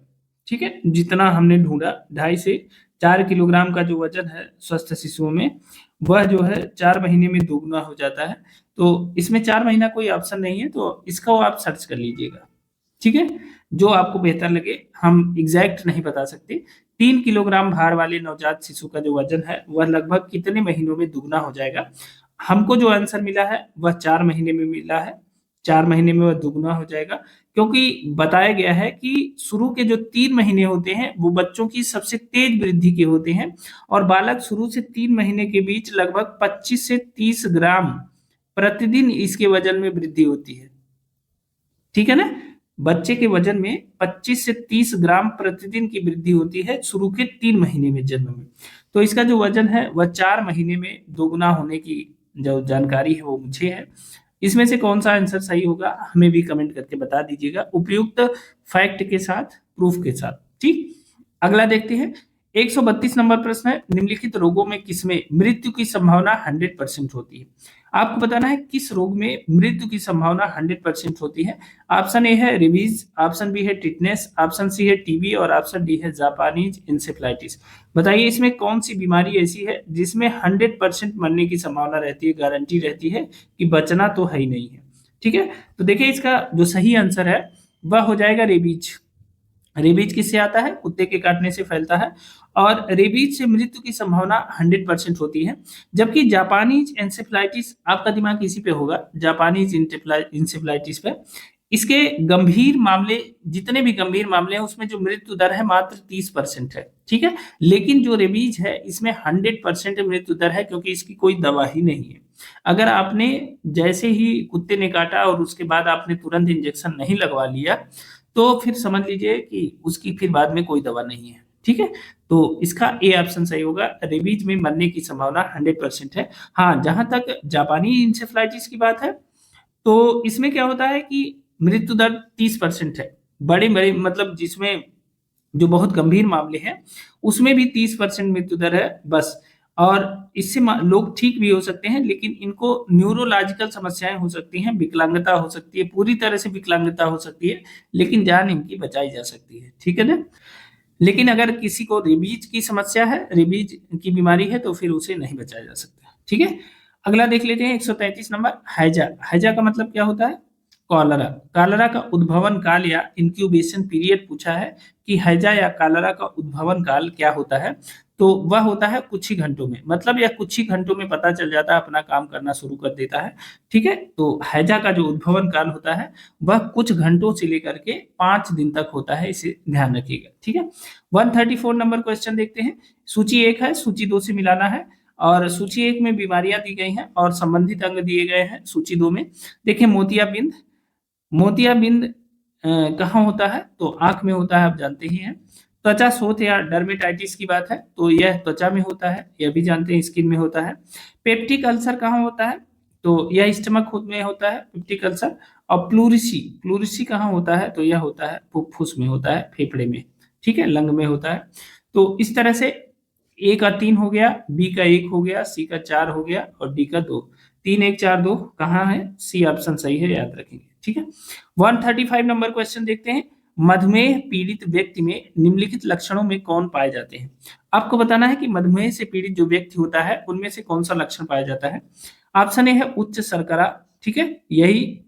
Speaker 1: ठीक है, जितना हमने ढूंढा 2.5 से 4 किलोग्राम का जो वजन है स्वस्थ शिशुओं में, वह जो है 4 महीने में दोगुना हो जाता है। तो इसमें 4 महीना कोई ऑप्शन नहीं है, तो इसका वो आप सर्च कर लीजिएगा। ठीक है, जो आपको बेहतर लगे, हम एग्जैक्ट नहीं बता सकते। 3 किलोग्राम भार वाले नवजात शिशु का जो वजन है वह लगभग कितने महीनों में दुगना हो जाएगा? हमको जो आंसर मिला है वह 4 महीने में मिला है। 4 महीने में वह दुगना हो जाएगा, क्योंकि बताया गया है कि शुरू के जो 3 महीने होते हैं वो बच्चों की सबसे तेज वृद्धि के होते हैं, और बालक शुरू से 3 महीने के बीच लगभग 25 से 30 ग्राम प्रतिदिन इसके वजन में वृद्धि होती है। ठीक है ना, बच्चे के वजन में 25 से 30 ग्राम प्रतिदिन की वृद्धि होती है शुरू के 3 महीने में, जन्म में। तो इसका जो वजन है वह 4 महीने में दोगुना होने की जो जानकारी है वो मुझे है। इसमें से कौन सा आंसर सही होगा हमें भी कमेंट करके बता दीजिएगा, उपयुक्त फैक्ट के साथ, प्रूफ के साथ। ठीक, अगला देखते हैं। 132 नंबर प्रश्न है, निम्नलिखित रोगों में किसमें मृत्यु की संभावना 100% होती है? आपको बताना है किस रोग में मृत्यु की संभावना 100% होती है। ऑप्शन ए है रेबीज, ऑप्शन बी है टिटनेस, ऑप्शन सी है टीबी और ऑप्शन डी है जापानीज इंसेफ्लाइटिस। बताइए इसमें कौन सी बीमारी ऐसी है जिसमें 100% मरने की संभावना रहती है, गारंटी रहती है कि बचना तो है ही नहीं है। ठीक है, तो देखिए इसका जो सही आंसर है वह हो जाएगा रेबीज। रेबीज किससे आता है? कुत्ते के काटने से फैलता है, और रेबीज से मृत्यु की संभावना 100% होती है। जबकि जापानीज इंसेफ्लाइटिस, आपका दिमाग इसी पे होगा, जापानीज इंसेफ्लाइटिस पे। इसके गंभीर मामले, जितने भी गंभीर मामले हैं उसमें जो मृत्यु दर है मात्र 30% है। ठीक है, लेकिन जो रेबीज है इसमें 100% मृत्यु दर है, क्योंकि इसकी कोई दवा ही नहीं है। अगर आपने जैसे ही कुत्ते ने काटा और उसके बाद आपने तुरंत इंजेक्शन नहीं लगवा लिया, तो फिर समझ लीजिए कि उसकी फिर बाद में कोई दवा नहीं है। ठीक है, तो इसका ए ऑप्शन सही होगा, रेबीज में मरने की संभावना 100% है। हाँ, जहां तक जापानी इंसेफ्लाइटिस की बात है, तो इसमें क्या होता है कि मृत्यु दर 30% है। बड़े बड़े मतलब जिसमें जो बहुत गंभीर मामले हैं उसमें भी 30% मृत्यु दर है बस। और इससे लोग ठीक भी हो सकते हैं, लेकिन इनको न्यूरोलॉजिकल समस्याएं हो सकती हैं, विकलांगता हो सकती है, पूरी तरह से विकलांगता हो सकती है, लेकिन जान इनकी बचाई जा सकती है। ठीक है ना, लेकिन अगर किसी को रेबीज की समस्या है, रेबीज की बीमारी है, तो फिर उसे नहीं बचाया जा सकता। ठीक है, अगला देख लेते हैं 133 नंबर, हैजा। हैजा का मतलब क्या होता है? कॉलरा। कॉलरा का उद्भवन काल या इंक्यूबेशन पीरियड पूछा है कि हैजा या कॉलरा का उद्भवन काल क्या होता है? तो वह होता है कुछ ही घंटों में, मतलब यह कुछ ही घंटों में पता चल जाता है, अपना काम करना शुरू कर देता है। ठीक है, तो हैजा का जो उद्भवन काल होता है वह कुछ घंटों से लेकर के 5 दिन तक होता है, इसे ध्यान रखिएगा। ठीक है, 134 नंबर क्वेश्चन देखते हैं। सूची 1 है, सूची 2 से मिलाना है, और सूची 1 में बीमारियां दी गई हैं और संबंधित अंग दिए गए हैं सूची 2 में। देखिए मोतियाबिंद, मोतियाबिंद कहाँ होता है? तो आंख में होता है, आप जानते ही हैं। त्वचा शोथ या डर्मेटाइटिस की बात है तो यह त्वचा में होता है, यह भी जानते हैं, स्किन में होता है। पेप्टिक अल्सर कहाँ होता है? तो यह स्टमक में होता है, पेप्टिक अल्सर। और प्लूरिसी, प्लूरिसी कहाँ होता है? तो यह होता है फुफ्फुस में होता है, फेफड़े में। ठीक है, लंग में होता है। तो इस तरह से ए का 3 हो गया, बी का 1 हो गया, सी का 4 हो गया और डी का 2। 3 1 4 2 कहाँ है? सी ऑप्शन सही है, याद रखेंगे। ठीक है, 135 नंबर क्वेश्चन देखते हैं। मधुमेह पीड़ित व्यक्ति में निम्नलिखित लक्षणों में कौन पाए जाते हैं? आपको बताना है कि मधुमेह से पीड़ित जो व्यक्ति होता है उनमें से कौन सा लक्षण पाया जाता है। ऑप्शन ए है उच्च शर्करा, ठीक है, यही।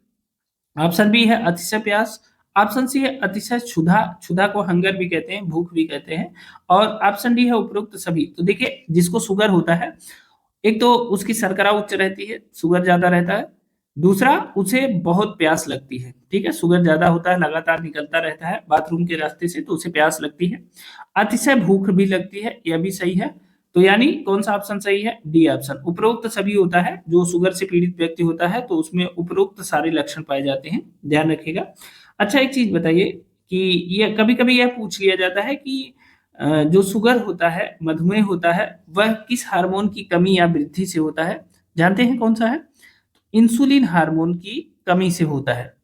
Speaker 1: ऑप्शन बी है अतिशय प्यास, ऑप्शन सी है अतिशय क्षुधा, क्षुधा को हंगर भी कहते हैं, भूख भी कहते हैं, और ऑप्शन डी है उपरोक्त सभी। तो देखिए जिसको शुगर होता है, एक तो उसकी शर्करा उच्च रहती है, शुगर ज्यादा रहता है। दूसरा, उसे बहुत प्यास लगती है। ठीक है, शुगर ज्यादा होता है, लगातार निकलता रहता है बाथरूम के रास्ते से, तो उसे प्यास लगती है। अतिशय भूख भी लगती है, यह भी सही है। तो यानी कौन सा ऑप्शन सही है? डी ऑप्शन, उपरोक्त सभी होता है। जो शुगर से पीड़ित व्यक्ति होता है तो उसमें उपरोक्त सारे लक्षण पाए जाते हैं, ध्यान रखिएगा। अच्छा एक चीज बताइए कि ये कभी कभी यह पूछ लिया जाता है कि जो शुगर होता है, मधुमेह होता है, वह किस हार्मोन की कमी या वृद्धि से होता है? जानते हैं कौन सा है? इंसुलिन हार्मोन की कमी से होता है।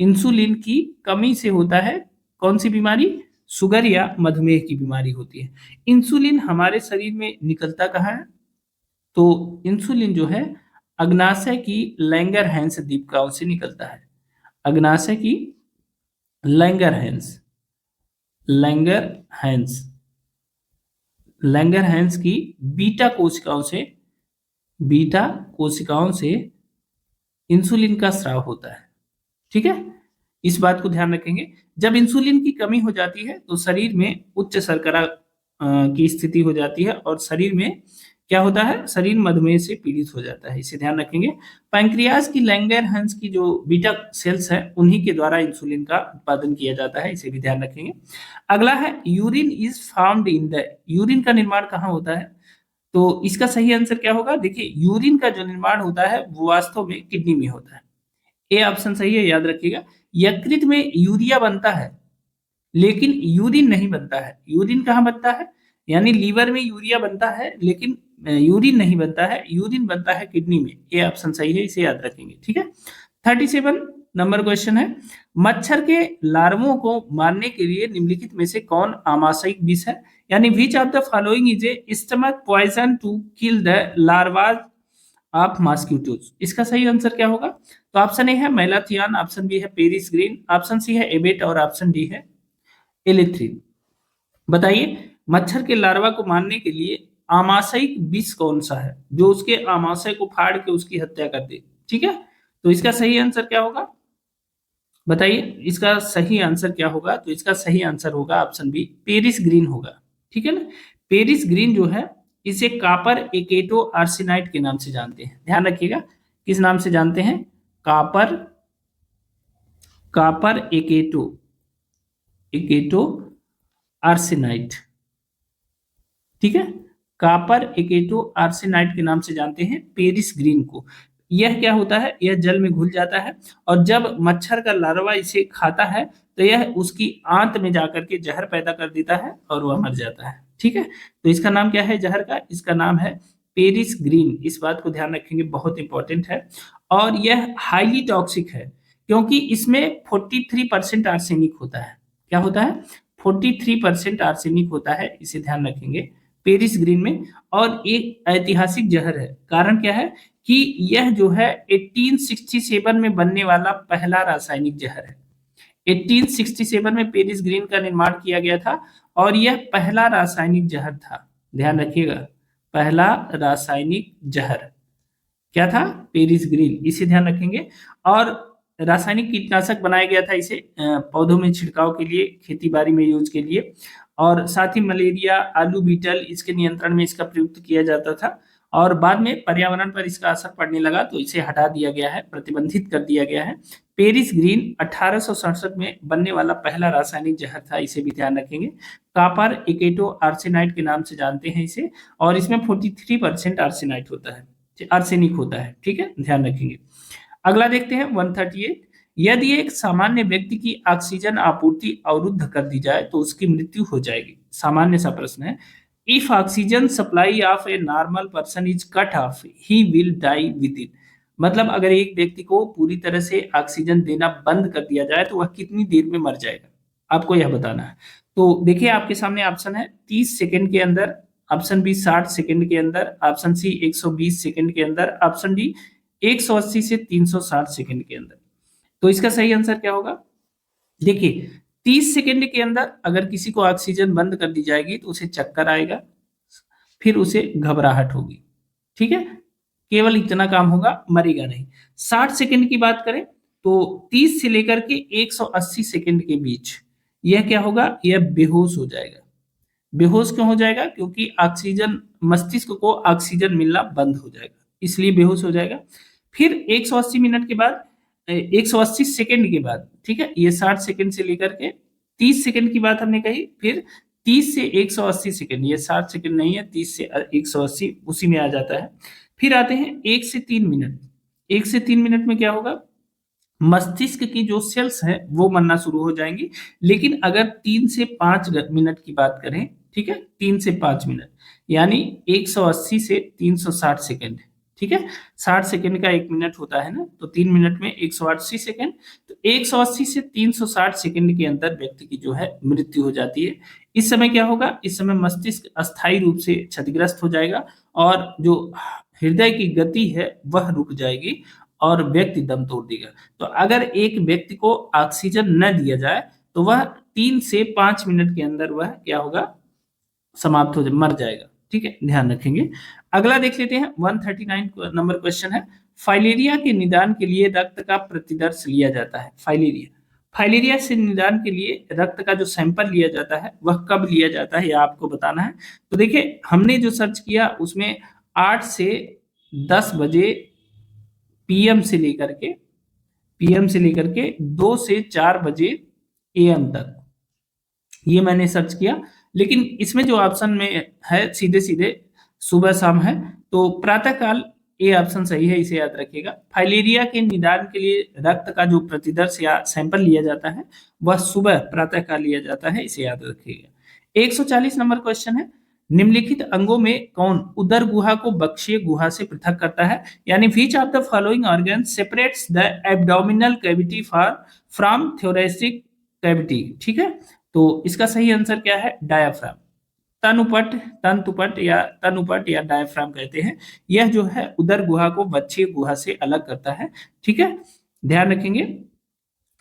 Speaker 1: इंसुलिन की कमी से होता है कौन सी बीमारी? शुगर या मधुमेह की बीमारी होती है। इंसुलिन हमारे शरीर में निकलता कहाँ है? तो इंसुलिन जो है अग्नाशय की लैंगरहैंस दीपिकाओं से निकलता है। अग्नाशय की Langerhans Langerhans, Langerhans की बीटा कोशिकाओं से, बीटा कोशिकाओं से इंसुलिन का स्राव होता है। ठीक है, इस बात को ध्यान रखेंगे। जब इंसुलिन की कमी हो जाती है तो शरीर में उच्च शर्करा की स्थिति हो जाती है और शरीर में क्या होता है, शरीर मधुमेह से पीड़ित हो जाता है, इसे ध्यान रखेंगे। पैंक्रियाज की लैंगरहैंस की जो बीटा सेल्स है उन्हीं के द्वारा इंसुलिन का उत्पादन किया जाता है, इसे भी ध्यान रखेंगे। अगला है urine is found in the, urine का निर्माण कहाँ होता है? तो इसका सही आंसर क्या होगा? देखिए, यूरिन का जो निर्माण होता है वो वास्तव में किडनी में होता है। ए ऑप्शन सही है, याद रखिएगा। यकृत में यूरिया बनता है लेकिन यूरिन नहीं बनता है। यूरिन कहाँ बनता है? यानी लीवर में यूरिया बनता है लेकिन यूरिन नहीं बनता है, यूरिन बनता है किडनी में। ये ऑप्शन सही है, इसे याद रखेंगे। ठीक है, 37 नंबर क्वेश्चन है, मच्छर के लार्वों को मारने के लिए निम्नलिखित में से कौन आमाशयिक विष है? यानी which of the following is a stomach poison to kill the larvas of mosquitoes? इसका सही आंसर क्या होगा? तो ऑप्शन ए है मेलाथियन, ऑप्शन बी है पेरिस ग्रीन, ऑप्शन सी है एबेट और ऑप्शन डी है एलिथ्रिन। बताइए, मच्छर के लार्वा को मारने के लिए आमाशयिक विष कौन सा है जो उसके आमाशय को फाड़ के उसकी हत्या कर दे? ठीक है, तो इसका सही आंसर क्या होगा? बताइए, इसका सही आंसर क्या होगा? तो इसका सही आंसर होगा ऑप्शन बी, पेरिस ग्रीन होगा। ठीक है ना, पेरिस ग्रीन जो है इसे कापर एकेटो आर्सेनाइड के नाम से जानते हैं। ध्यान रखिएगा, किस नाम से जानते हैं? Copper, copper aceto, aceto arsenide. ठीक है, कापर एकेटो आर्सेनाइड के नाम से जानते हैं पेरिस ग्रीन को। यह क्या होता है? यह जल में घुल जाता है और जब मच्छर का लार्वा इसे खाता है तो यह उसकी आंत में जाकर के जहर पैदा कर देता है और वह मर जाता है। ठीक है, तो इसका नाम क्या है जहर का? इसका नाम है पेरिस ग्रीन। इस बात को ध्यान रखेंगे, बहुत इंपॉर्टेंट है। और यह हाईली टॉक्सिक है क्योंकि इसमें 43% आर्सेनिक होता है। क्या होता है? 43% आर्सेनिक होता है, इसे ध्यान रखेंगे पेरिस ग्रीन में। और एक ऐतिहासिक जहर है। कारण क्या है? कि यह जो है 1867 में बनने वाला पहला रासायनिक जहर है। 1867 में पेरिस ग्रीन का निर्माण किया गया था और यह पहला रासायनिक जहर था। ध्यान रखिएगा, पहला रासायनिक जहर क्या था? पेरिस ग्रीन, इसे ध्यान रखेंगे। और रासायनिक कीटनाशक बनाया गया था इसे पौधों में छिड़काव के लिए, खेती बाड़ी में यूज के लिए। और साथ ही मलेरिया, आलू बीटल, इसके नियंत्रण में इसका प्रयुक्त किया जाता था। और बाद में पर्यावरण पर इसका असर पड़ने लगा तो इसे हटा दिया गया है, प्रतिबंधित कर दिया गया है। पेरिस ग्रीन 1867 में बनने वाला पहला रासायनिक जहर था, इसे भी ध्यान रखेंगे। कापर एकेटो आर्सेनाइड के नाम से जानते हैं इसे। और इसमें 43% आर्सेनाइड होता है, आर्सेनिक होता है। ठीक है, ध्यान रखेंगे। अगला देखते हैं 138, यदि एक सामान्य व्यक्ति की ऑक्सीजन आपूर्ति अवरुद्ध कर दी जाए तो उसकी मृत्यु हो जाएगी। सामान्य सा प्रश्न है। If oxygen supply of a normal person is cut off he will die with it. मतलब अगर एक व्यक्ति को पूरी तरह से ऑक्सीजन देना बंद कर दिया जाए तो वह कितनी देर में मर जाएगा, आपको यह बताना है। तो देखिए, आपके सामने ऑप्शन है 30 सेकंड के अंदर, ऑप्शन बी 60 सेकंड के अंदर, ऑप्शन सी 120 सेकंड के अंदर, ऑप्शन डी 180 से 360 सेकंड के अंदर। तो इसका सही आंसर क्या होगा? देखिए, 30 सेकंड के अंदर अगर किसी को ऑक्सीजन बंद कर दी जाएगी तो उसे चक्कर आएगा, फिर उसे घबराहट होगी। ठीक है, केवल इतना काम होगा, मरेगा नहीं। 60 सेकंड की बात करें तो 30 से लेकर के 180 सेकंड के बीच यह क्या होगा? यह बेहोश हो जाएगा। बेहोश क्यों हो जाएगा? क्योंकि ऑक्सीजन, मस्तिष्क को ऑक्सीजन मिलना बंद हो जाएगा, इसलिए बेहोश हो जाएगा। फिर 180 मिनट के बाद, 180 सेकंड के बाद, ठीक है, ये 60 सेकंड से लेकर के 30 सेकंड की बात हमने कही। फिर 30 से 180 सेकंड, ये 60 सेकंड नहीं है, 30 से 180 उसी में आ जाता है। फिर आते हैं 1 से 3 मिनट। 1 से 3 मिनट में क्या होगा? मस्तिष्क की जो सेल्स हैं वो मरना शुरू हो जाएंगी। लेकिन अगर 3 से 5 मिनट की बात करें, ठीक है, 3 से 5 मिनट यानी 180 से 360 सेकंड। ठीक है, 60 सेकंड का 1 मिनट होता है ना, तो 3 मिनट में 180 सेकंड, तो 180 से 360 सेकंड के अंदर व्यक्ति की जो है मृत्यु हो जाती है। इस समय क्या होगा? इस समय मस्तिष्क अस्थायी रूप से क्षतिग्रस्त हो जाएगा और जो हृदय की गति है वह रुक जाएगी और व्यक्ति दम तोड़ देगा। तो अगर एक व्यक्ति को ऑक्सीजन न दिया जाए तो वह 3 से 5 मिनट के अंदर वह क्या होगा, समाप्त हो जाए, मर जाएगा। ठीक है, ध्यान रखेंगे। अगला देख लेते हैं, 139 नंबर क्वेश्चन है, फाइलेरिया के निदान के लिए रक्त का प्रतिदर्श लिया जाता है। फाइलेरिया, फाइलेरिया से निदान के लिए रक्त का जो सैंपल लिया जाता है वह कब लिया जाता है, यह आपको बताना है। तो देखिए, हमने जो सर्च किया उसमें 8 से 10 बजे पीएम से लेकर के 2 से 4 बजे एएम तक, ये मैंने सर्च किया। लेकिन इसमें जो ऑप्शन में है सीधे सीधे सुबह शाम है, तो प्रातः काल ये ऑप्शन सही है, इसे याद रखिएगा। फाइलेरिया के निदान के लिए रक्त का जो प्रतिदर्श या सैंपल लिया जाता है वह सुबह प्रातः काल लिया जाता है, इसे याद रखिएगा। 140 नंबर क्वेश्चन है, निम्नलिखित अंगों में कौन उदर गुहा को बक्षीय गुहा से पृथक करता है, यानी which of the following organ separates the abdominal cavity from thoracic cavity. ठीक है, तो इसका सही आंसर क्या है, डायाफ्राम। तनुपट या डायफ्राम कहते हैं, यह जो है उदर गुहा को बक्षीय गुहा से अलग करता है। ठीक है, ध्यान रखेंगे।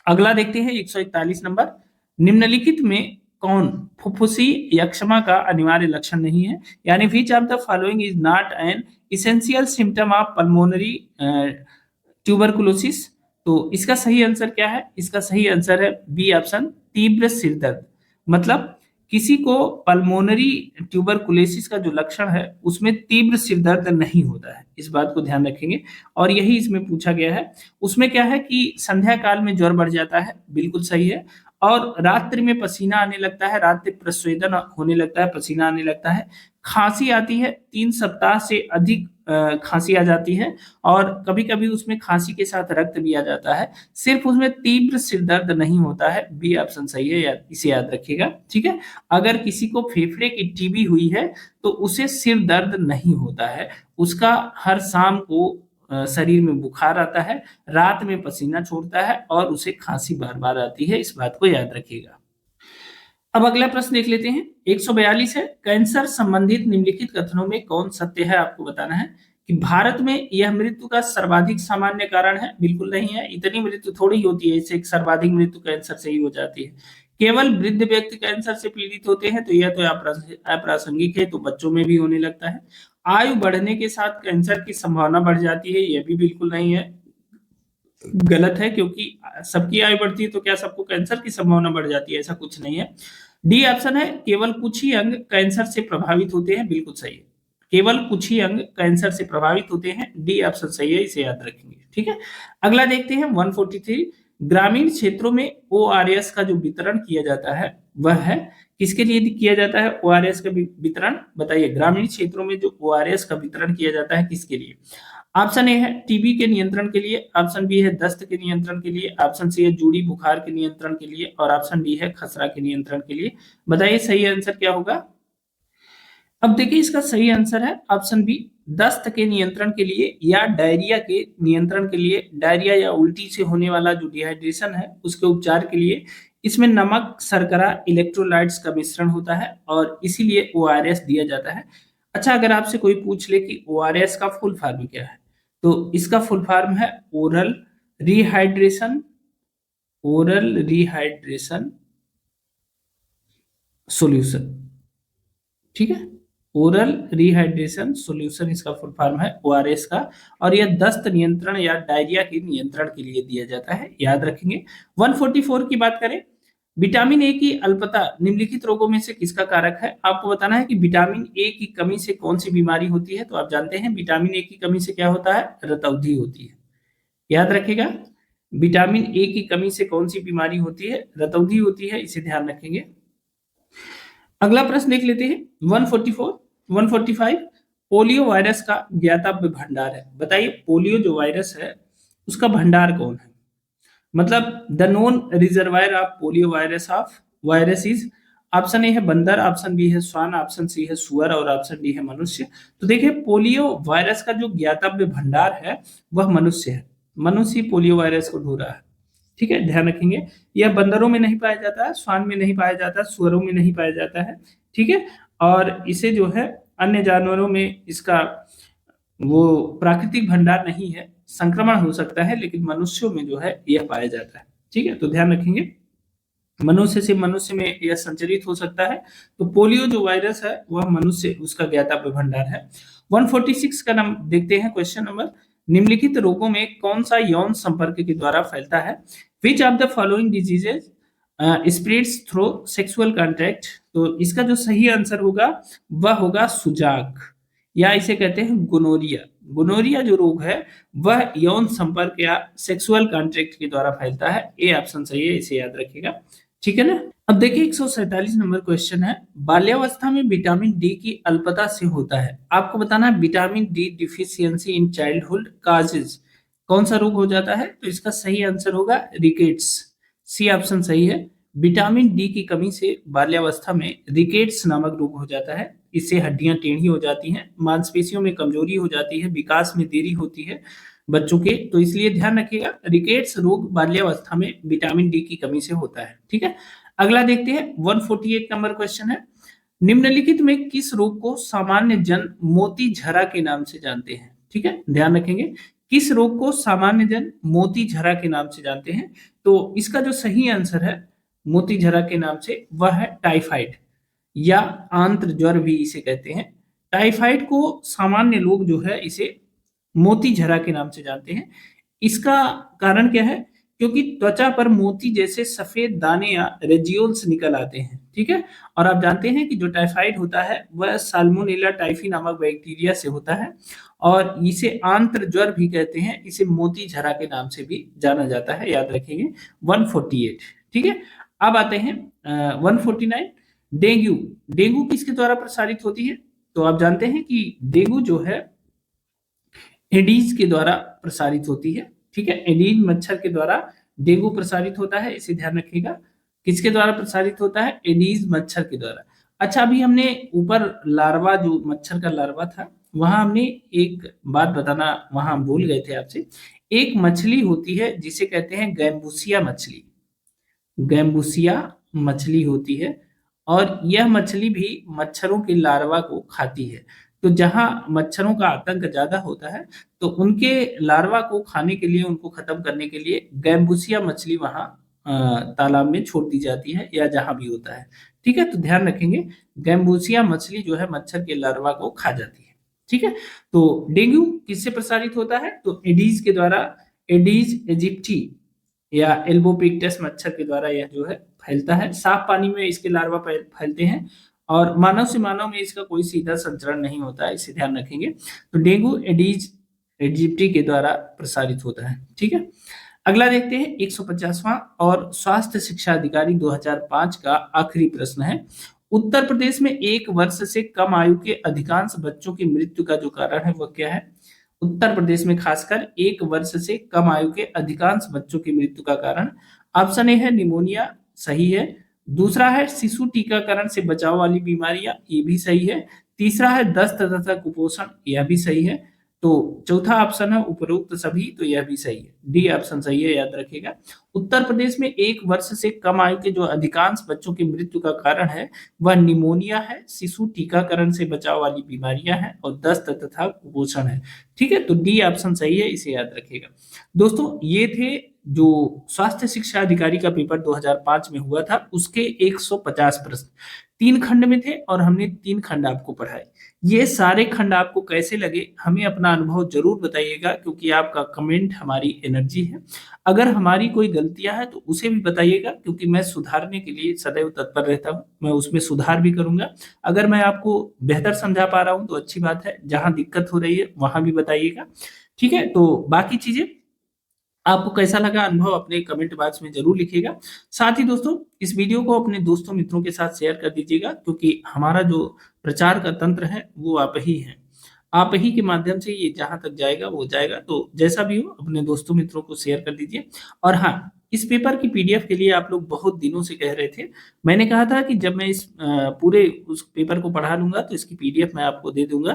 Speaker 1: अगला देखते हैं 141 नंबर, निम्नलिखित में कौन फुफ्फुसी यक्ष्मा का अनिवार्य लक्षण नहीं है, यानी which of the following is not an essential symptom of pulmonary tuberculosis. तो इसका सही आंसर क्या है, इसका सही आंसर है बी ऑप्शन, तीव्र सिर दर्द। मतलब किसी को पल्मोनरी ट्यूबरकुलोसिस का जो लक्षण है उसमें तीव्र सिर दर्द नहीं होता है, इस बात को ध्यान रखेंगे। और यही इसमें पूछा गया है। उसमें क्या है कि संध्या काल में ज्वर बढ़ जाता है, बिल्कुल सही है। और रात्रि में पसीना आने लगता है, रात्रि प्रस्वेदन होने लगता है, पसीना आने लगता है। खांसी आती है, 3 सप्ताह से अधिक खांसी आ जाती है, और कभी कभी उसमें खांसी के साथ रक्त भी आ जाता है। सिर्फ उसमें तीव्र सिर दर्द नहीं होता है, बी ऑप्शन सही है, इसे याद रखिएगा। ठीक है, अगर किसी को फेफड़े की टीबी हुई है तो उसे सिर दर्द नहीं होता है, उसका हर शाम को शरीर में बुखार आता है, रात में पसीना छोड़ता है, और उसे खांसी बार बार आती है, इस बात को याद रखिएगा। अब अगला प्रश्न देख लेते हैं, 142 है, कैंसर संबंधित निम्नलिखित कथनों में कौन सत्य है, आपको बताना है। कि भारत में यह मृत्यु का सर्वाधिक सामान्य कारण है, बिल्कुल नहीं है, इतनी मृत्यु थोड़ी होती है, इससे सर्वाधिक मृत्यु कैंसर से ही हो जाती है। केवल वृद्ध व्यक्ति कैंसर से पीड़ित होते हैं, तो यह तो अप्रासंगिक है, तो बच्चों में भी होने लगता है। आयु बढ़ने के साथ कैंसर की संभावना बढ़ जाती है, यह भी बिल्कुल नहीं है, गलत है, क्योंकि सबकी आयु बढ़ती है तो क्या सबको कैंसर की संभावना बढ़ जाती है, ऐसा कुछ नहीं है। डी ऑप्शन है, केवल कुछ ही अंग कैंसर से प्रभावित होते हैं, बिल्कुल सही है, केवल कुछ ही अंग कैंसर से प्रभावित होते हैं, डी ऑप्शन सही है, इसे याद रखेंगे। ठीक है, अगला देखते हैं 143, ग्रामीण क्षेत्रों में ओआरएस का जो वितरण किया जाता है वह है, किसके लिए किया जाता है ओआरएस का वितरण, बताइए। ग्रामीण क्षेत्रों में जो ओआरएस का वितरण किया जाता है किसके लिए, ऑप्शन ए है टीबी के नियंत्रण के लिए, ऑप्शन बी है दस्त के नियंत्रण के लिए, ऑप्शन सी है जूड़ी बुखार के नियंत्रण के लिए, और ऑप्शन डी है खसरा के नियंत्रण के लिए। बताइए सही आंसर क्या होगा। अब देखिए, इसका सही आंसर है ऑप्शन बी, दस्त के नियंत्रण के लिए या डायरिया के नियंत्रण के लिए, डायरिया या उल्टी से होने वाला जो डिहाइड्रेशन है उसके उपचार के लिए। इसमें नमक, शर्करा, इलेक्ट्रोलाइट्स का मिश्रण होता है, और इसीलिए ओआरएस दिया जाता है। अच्छा, अगर आपसे कोई पूछ ले कि ओआरएस का फुल फॉर्म क्या है, तो इसका फुल फॉर्म है oral rehydration, oral rehydration solution. ठीक है, ओरल रिहाइड्रेशन सॉल्यूशन इसका फुल फॉर्म है ओआरएस का, और यह दस्त नियंत्रण या डायरिया के नियंत्रण के लिए दिया जाता है, याद रखेंगे। 144 की बात करें, विटामिन ए की अल्पता निम्नलिखित रोगों में से किसका कारक है, आपको बताना है कि विटामिन ए की कमी से कौन सी बीमारी होती है। तो आप जानते हैं विटामिन ए की कमी से क्या होता है, रतौंधी होती है, याद रखेगा। विटामिन ए की कमी से कौन सी बीमारी होती है, रतौंधी होती है, इसे ध्यान रखेंगे। अगला प्रश्न देख लेते हैं 144 145, पोलियो वायरस का ज्ञातव्य भंडार है, बताइए पोलियो जो वायरस है उसका भंडार कौन है, मतलब the known reservoir of polio virus is, option A है बंदर, ऑप्शन बी है श्वान, ऑप्शन सी है सुअर, और ऑप्शन डी है मनुष्य। तो देखिए, पोलियो वायरस का जो ज्ञातव्य भंडार है वह मनुष्य है, मनुष्य पोलियो वायरस को ढो रहा है। ठीक है, ध्यान रखेंगे, यह बंदरों में नहीं पाया जाता है, श्वान में नहीं पाया जाता, सुअरों में नहीं पाया जाता है। ठीक है, और इसे जो है अन्य जानवरों में इसका वो प्राकृतिक भंडार नहीं है, संक्रमण हो सकता है, लेकिन मनुष्यों में जो है यह पाया जाता है। ठीक है, तो ध्यान रखेंगे। मनुष्य से मनुष्य में यह संचरित हो सकता है। तो पोलियो जो वायरस है वह मनुष्य उसका ज्ञातव्य भंडार है। 146 का नाम देखते हैं क्वेश्चन नंबर। निम्नलिखित रोगों में कौन सा यौन संपर्क के द्वारा फैलता है? विच of the following diseases spreads through sexual contact? तो इसका जो सही आंसर होगा वह होगा सुजाक, या इसे कहते हैं गोनोरिया। गोनोरिया जो रोग है वह यौन संपर्क या सेक्सुअल कॉन्टैक्ट के द्वारा फैलता है। ए ऑप्शन सही है, इसे याद रखिएगा। ठीक है ना। अब देखिए 147 नंबर क्वेश्चन है। बाल्यावस्था में विटामिन डी की अल्पता से होता है। आपको बताना है vitamin D deficiency in childhood causes कौन सा रोग हो जाता है? तो इसका सही आंसर होगा रिकेट्स। सी ऑप्शन सही है। विटामिन डी की कमी से बाल्यावस्था में रिकेट्स नामक रोग हो जाता है। इससे हड्डियां टेढ़ी हो जाती हैं, मांसपेशियों में कमजोरी हो जाती है, विकास में देरी होती है बच्चों के। तो इसलिए ध्यान रखिएगा रिकेट्स रोग बाल्यावस्था में विटामिन डी की कमी से होता है। ठीक है। अगला देखते हैं 148 नंबर क्वेश्चन है। निम्नलिखित में किस रोग को सामान्य जन मोती झरा के नाम से जानते हैं? ठीक है, ध्यान रखेंगे किस रोग को सामान्य जन मोती झरा के नाम से जानते हैं? तो इसका जो सही आंसर है मोती झरा के नाम से वह है टाइफाइड, या आंत्र ज्वर भी इसे कहते हैं। टाइफाइड को सामान्य लोग जो है इसे मोती झरा के नाम से जानते हैं। इसका कारण क्या है? क्योंकि त्वचा पर मोती जैसे सफेद दाने या रेजियोल्स निकल आते हैं। ठीक है। और आप जानते हैं कि जो टाइफाइड होता है वह साल्मोनेला टाइफी नामक बैक्टीरिया से होता है, और इसे आंत्र ज्वर भी कहते हैं। इसे मोती झरा के नाम से भी जाना जाता है, याद रखेंगे। 148। ठीक है। अब आते हैं 149। डेंगू। डेंगू किसके द्वारा प्रसारित होती है? तो आप जानते हैं कि डेंगू जो है एडीज के द्वारा प्रसारित होती है। ठीक है। एडीज मच्छर के द्वारा डेंगू प्रसारित होता है, इसे ध्यान रखिएगा। किसके द्वारा प्रसारित होता है? एडीज मच्छर के द्वारा। अच्छा, अभी हमने ऊपर लार्वा जो मच्छर का लार्वा था वहां हमने एक बात बताना वहां हम भूल गए थे आपसे। एक मछली होती है जिसे कहते हैं गैम्बूसिया मछली। गैम्बूसिया मछली होती है, और यह मछली भी मच्छरों के लार्वा को खाती है। तो जहां मच्छरों का आतंक ज्यादा होता है तो उनके लार्वा को खाने के लिए, उनको खत्म करने के लिए गैम्बूसिया मछली वहां तालाब में छोड़ दी जाती है, या जहां भी होता है। ठीक है। तो ध्यान रखेंगे गैम्बूसिया मछली जो है मच्छर के लार्वा को खा जाती है। ठीक है। तो डेंगू किससे प्रसारित होता है? तो एडीज के द्वारा। एडीज इजिप्टी या एल्बोपिक्टस मच्छर के द्वारा यह जो है फैलता है। साफ पानी में इसके लार्वा फैलते हैं, और मानव से मानव में इसका कोई सीधा संचरण नहीं होता है, इसे ध्यान रखेंगे। तो डेंगू एडीज इजिप्टी के द्वारा प्रसारित होता है। ठीक है। अगला देखते हैं 150वां और स्वास्थ्य शिक्षा अधिकारी 2005 का आखिरी प्रश्न है। उत्तर प्रदेश में 1 वर्ष से कम आयु के अधिकांश बच्चों की मृत्यु का जो कारण है वह क्या है? उत्तर प्रदेश में खासकर 1 वर्ष से कम आयु के अधिकांश बच्चों की मृत्यु का कारण। ऑप्शन ए है निमोनिया, सही है। दूसरा है शिशु टीकाकरण से बचाव वाली बीमारियां, ये भी सही है। तीसरा है दस्त तथा कुपोषण, यह भी सही है। तो चौथा ऑप्शन है उपरोक्त सभी, तो यह भी सही है। डी ऑप्शन सही है, याद रखिएगा। उत्तर प्रदेश में 1 वर्ष से कम आयु के जो अधिकांश बच्चों की मृत्यु का कारण है वह निमोनिया है, शिशु टीकाकरण से बचाव वाली बीमारियां हैं, और दस्त तथा कुपोषण है। ठीक है। तो डी ऑप्शन सही है, इसे याद रखिएगा। दोस्तों ये थे जो स्वास्थ्य शिक्षा अधिकारी का पेपर 2005 में हुआ था उसके 150 प्रश्न। 3 खंड में थे और हमने 3 खंड आपको पढ़ाए। ये सारे खंड आपको कैसे लगे हमें अपना अनुभव जरूर बताइएगा, क्योंकि आपका कमेंट हमारी एनर्जी है। अगर हमारी कोई गलतियां हैं तो उसे भी बताइएगा, क्योंकि मैं सुधारने के लिए सदैव तत्पर रहता हूं। मैं उसमें सुधार भी करूंगा। अगर मैं आपको बेहतर समझा पा रहा हूं तो अच्छी बात है, जहां दिक्कत हो रही है वहां भी बताइएगा। ठीक है। तो बाकी चीजें आपको कैसा लगा अनुभव अपने कमेंट बॉक्स में जरूर लिखिएगा। साथ ही दोस्तों इस वीडियो को अपने दोस्तों मित्रों के साथ शेयर कर दीजिएगा, क्योंकि हमारा जो प्रचार का तंत्र है वो आप ही है। आप ही के माध्यम से ये जहां तक जाएगा वो जाएगा। तो जैसा भी हो अपने दोस्तों मित्रों को शेयर कर दीजिए। और हाँ, इस पेपर की पीडीएफ के लिए आप लोग बहुत दिनों से कह रहे थे। मैंने कहा था कि जब मैं इस पूरे उस पेपर को पढ़ा लूंगा तो इसकी पीडीएफ मैं आपको दे दूंगा।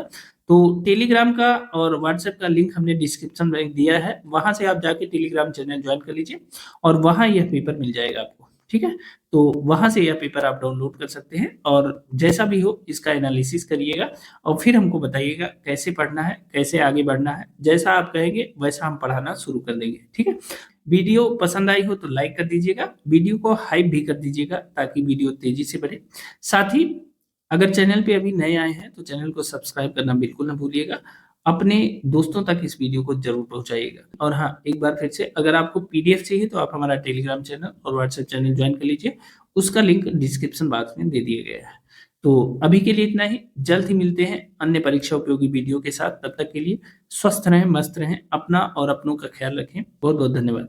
Speaker 1: तो टेलीग्राम का और व्हाट्सएप का लिंक हमने डिस्क्रिप्शन में दिया है, वहां से आप जाके टेलीग्राम चैनल ज्वाइन कर लीजिए, और वहां यह पेपर मिल जाएगा आपको। ठीक है। तो वहां से यह पेपर आप डाउनलोड कर सकते हैं, और जैसा भी हो इसका एनालिसिस करिएगा, और फिर हमको बताइएगा कैसे पढ़ना है, कैसे आगे बढ़ना है। जैसा आप कहेंगे वैसा हम पढ़ाना शुरू कर देंगे। ठीक है। वीडियो पसंद आई हो तो लाइक कर दीजिएगा, वीडियो को हाइप भी कर दीजिएगा ताकि वीडियो तेजी से बढ़े। साथ ही अगर चैनल पे अभी नए आए हैं तो चैनल को सब्सक्राइब करना बिल्कुल ना भूलिएगा। अपने दोस्तों तक इस वीडियो को ज़रूर पहुँचाइएगा। और हाँ, एक बार फिर से अगर आपको पीडीएफ चाहिए तो आप हमारा टेलीग्राम चैनल और व्हाट्सएप चैनल जॉइन कर लीजिए। उसका लिंक डिस्क्रिप्शन बॉक्स में दे दिया गया है। तो अभी के लिए इतना ही, जल्द ही मिलते हैं अन्य परीक्षा उपयोगी वीडियो के साथ। तब तक के लिए स्वस्थ रहें, मस्त रहें, अपना और अपनों का ख्याल रखें। बहुत-बहुत धन्यवाद।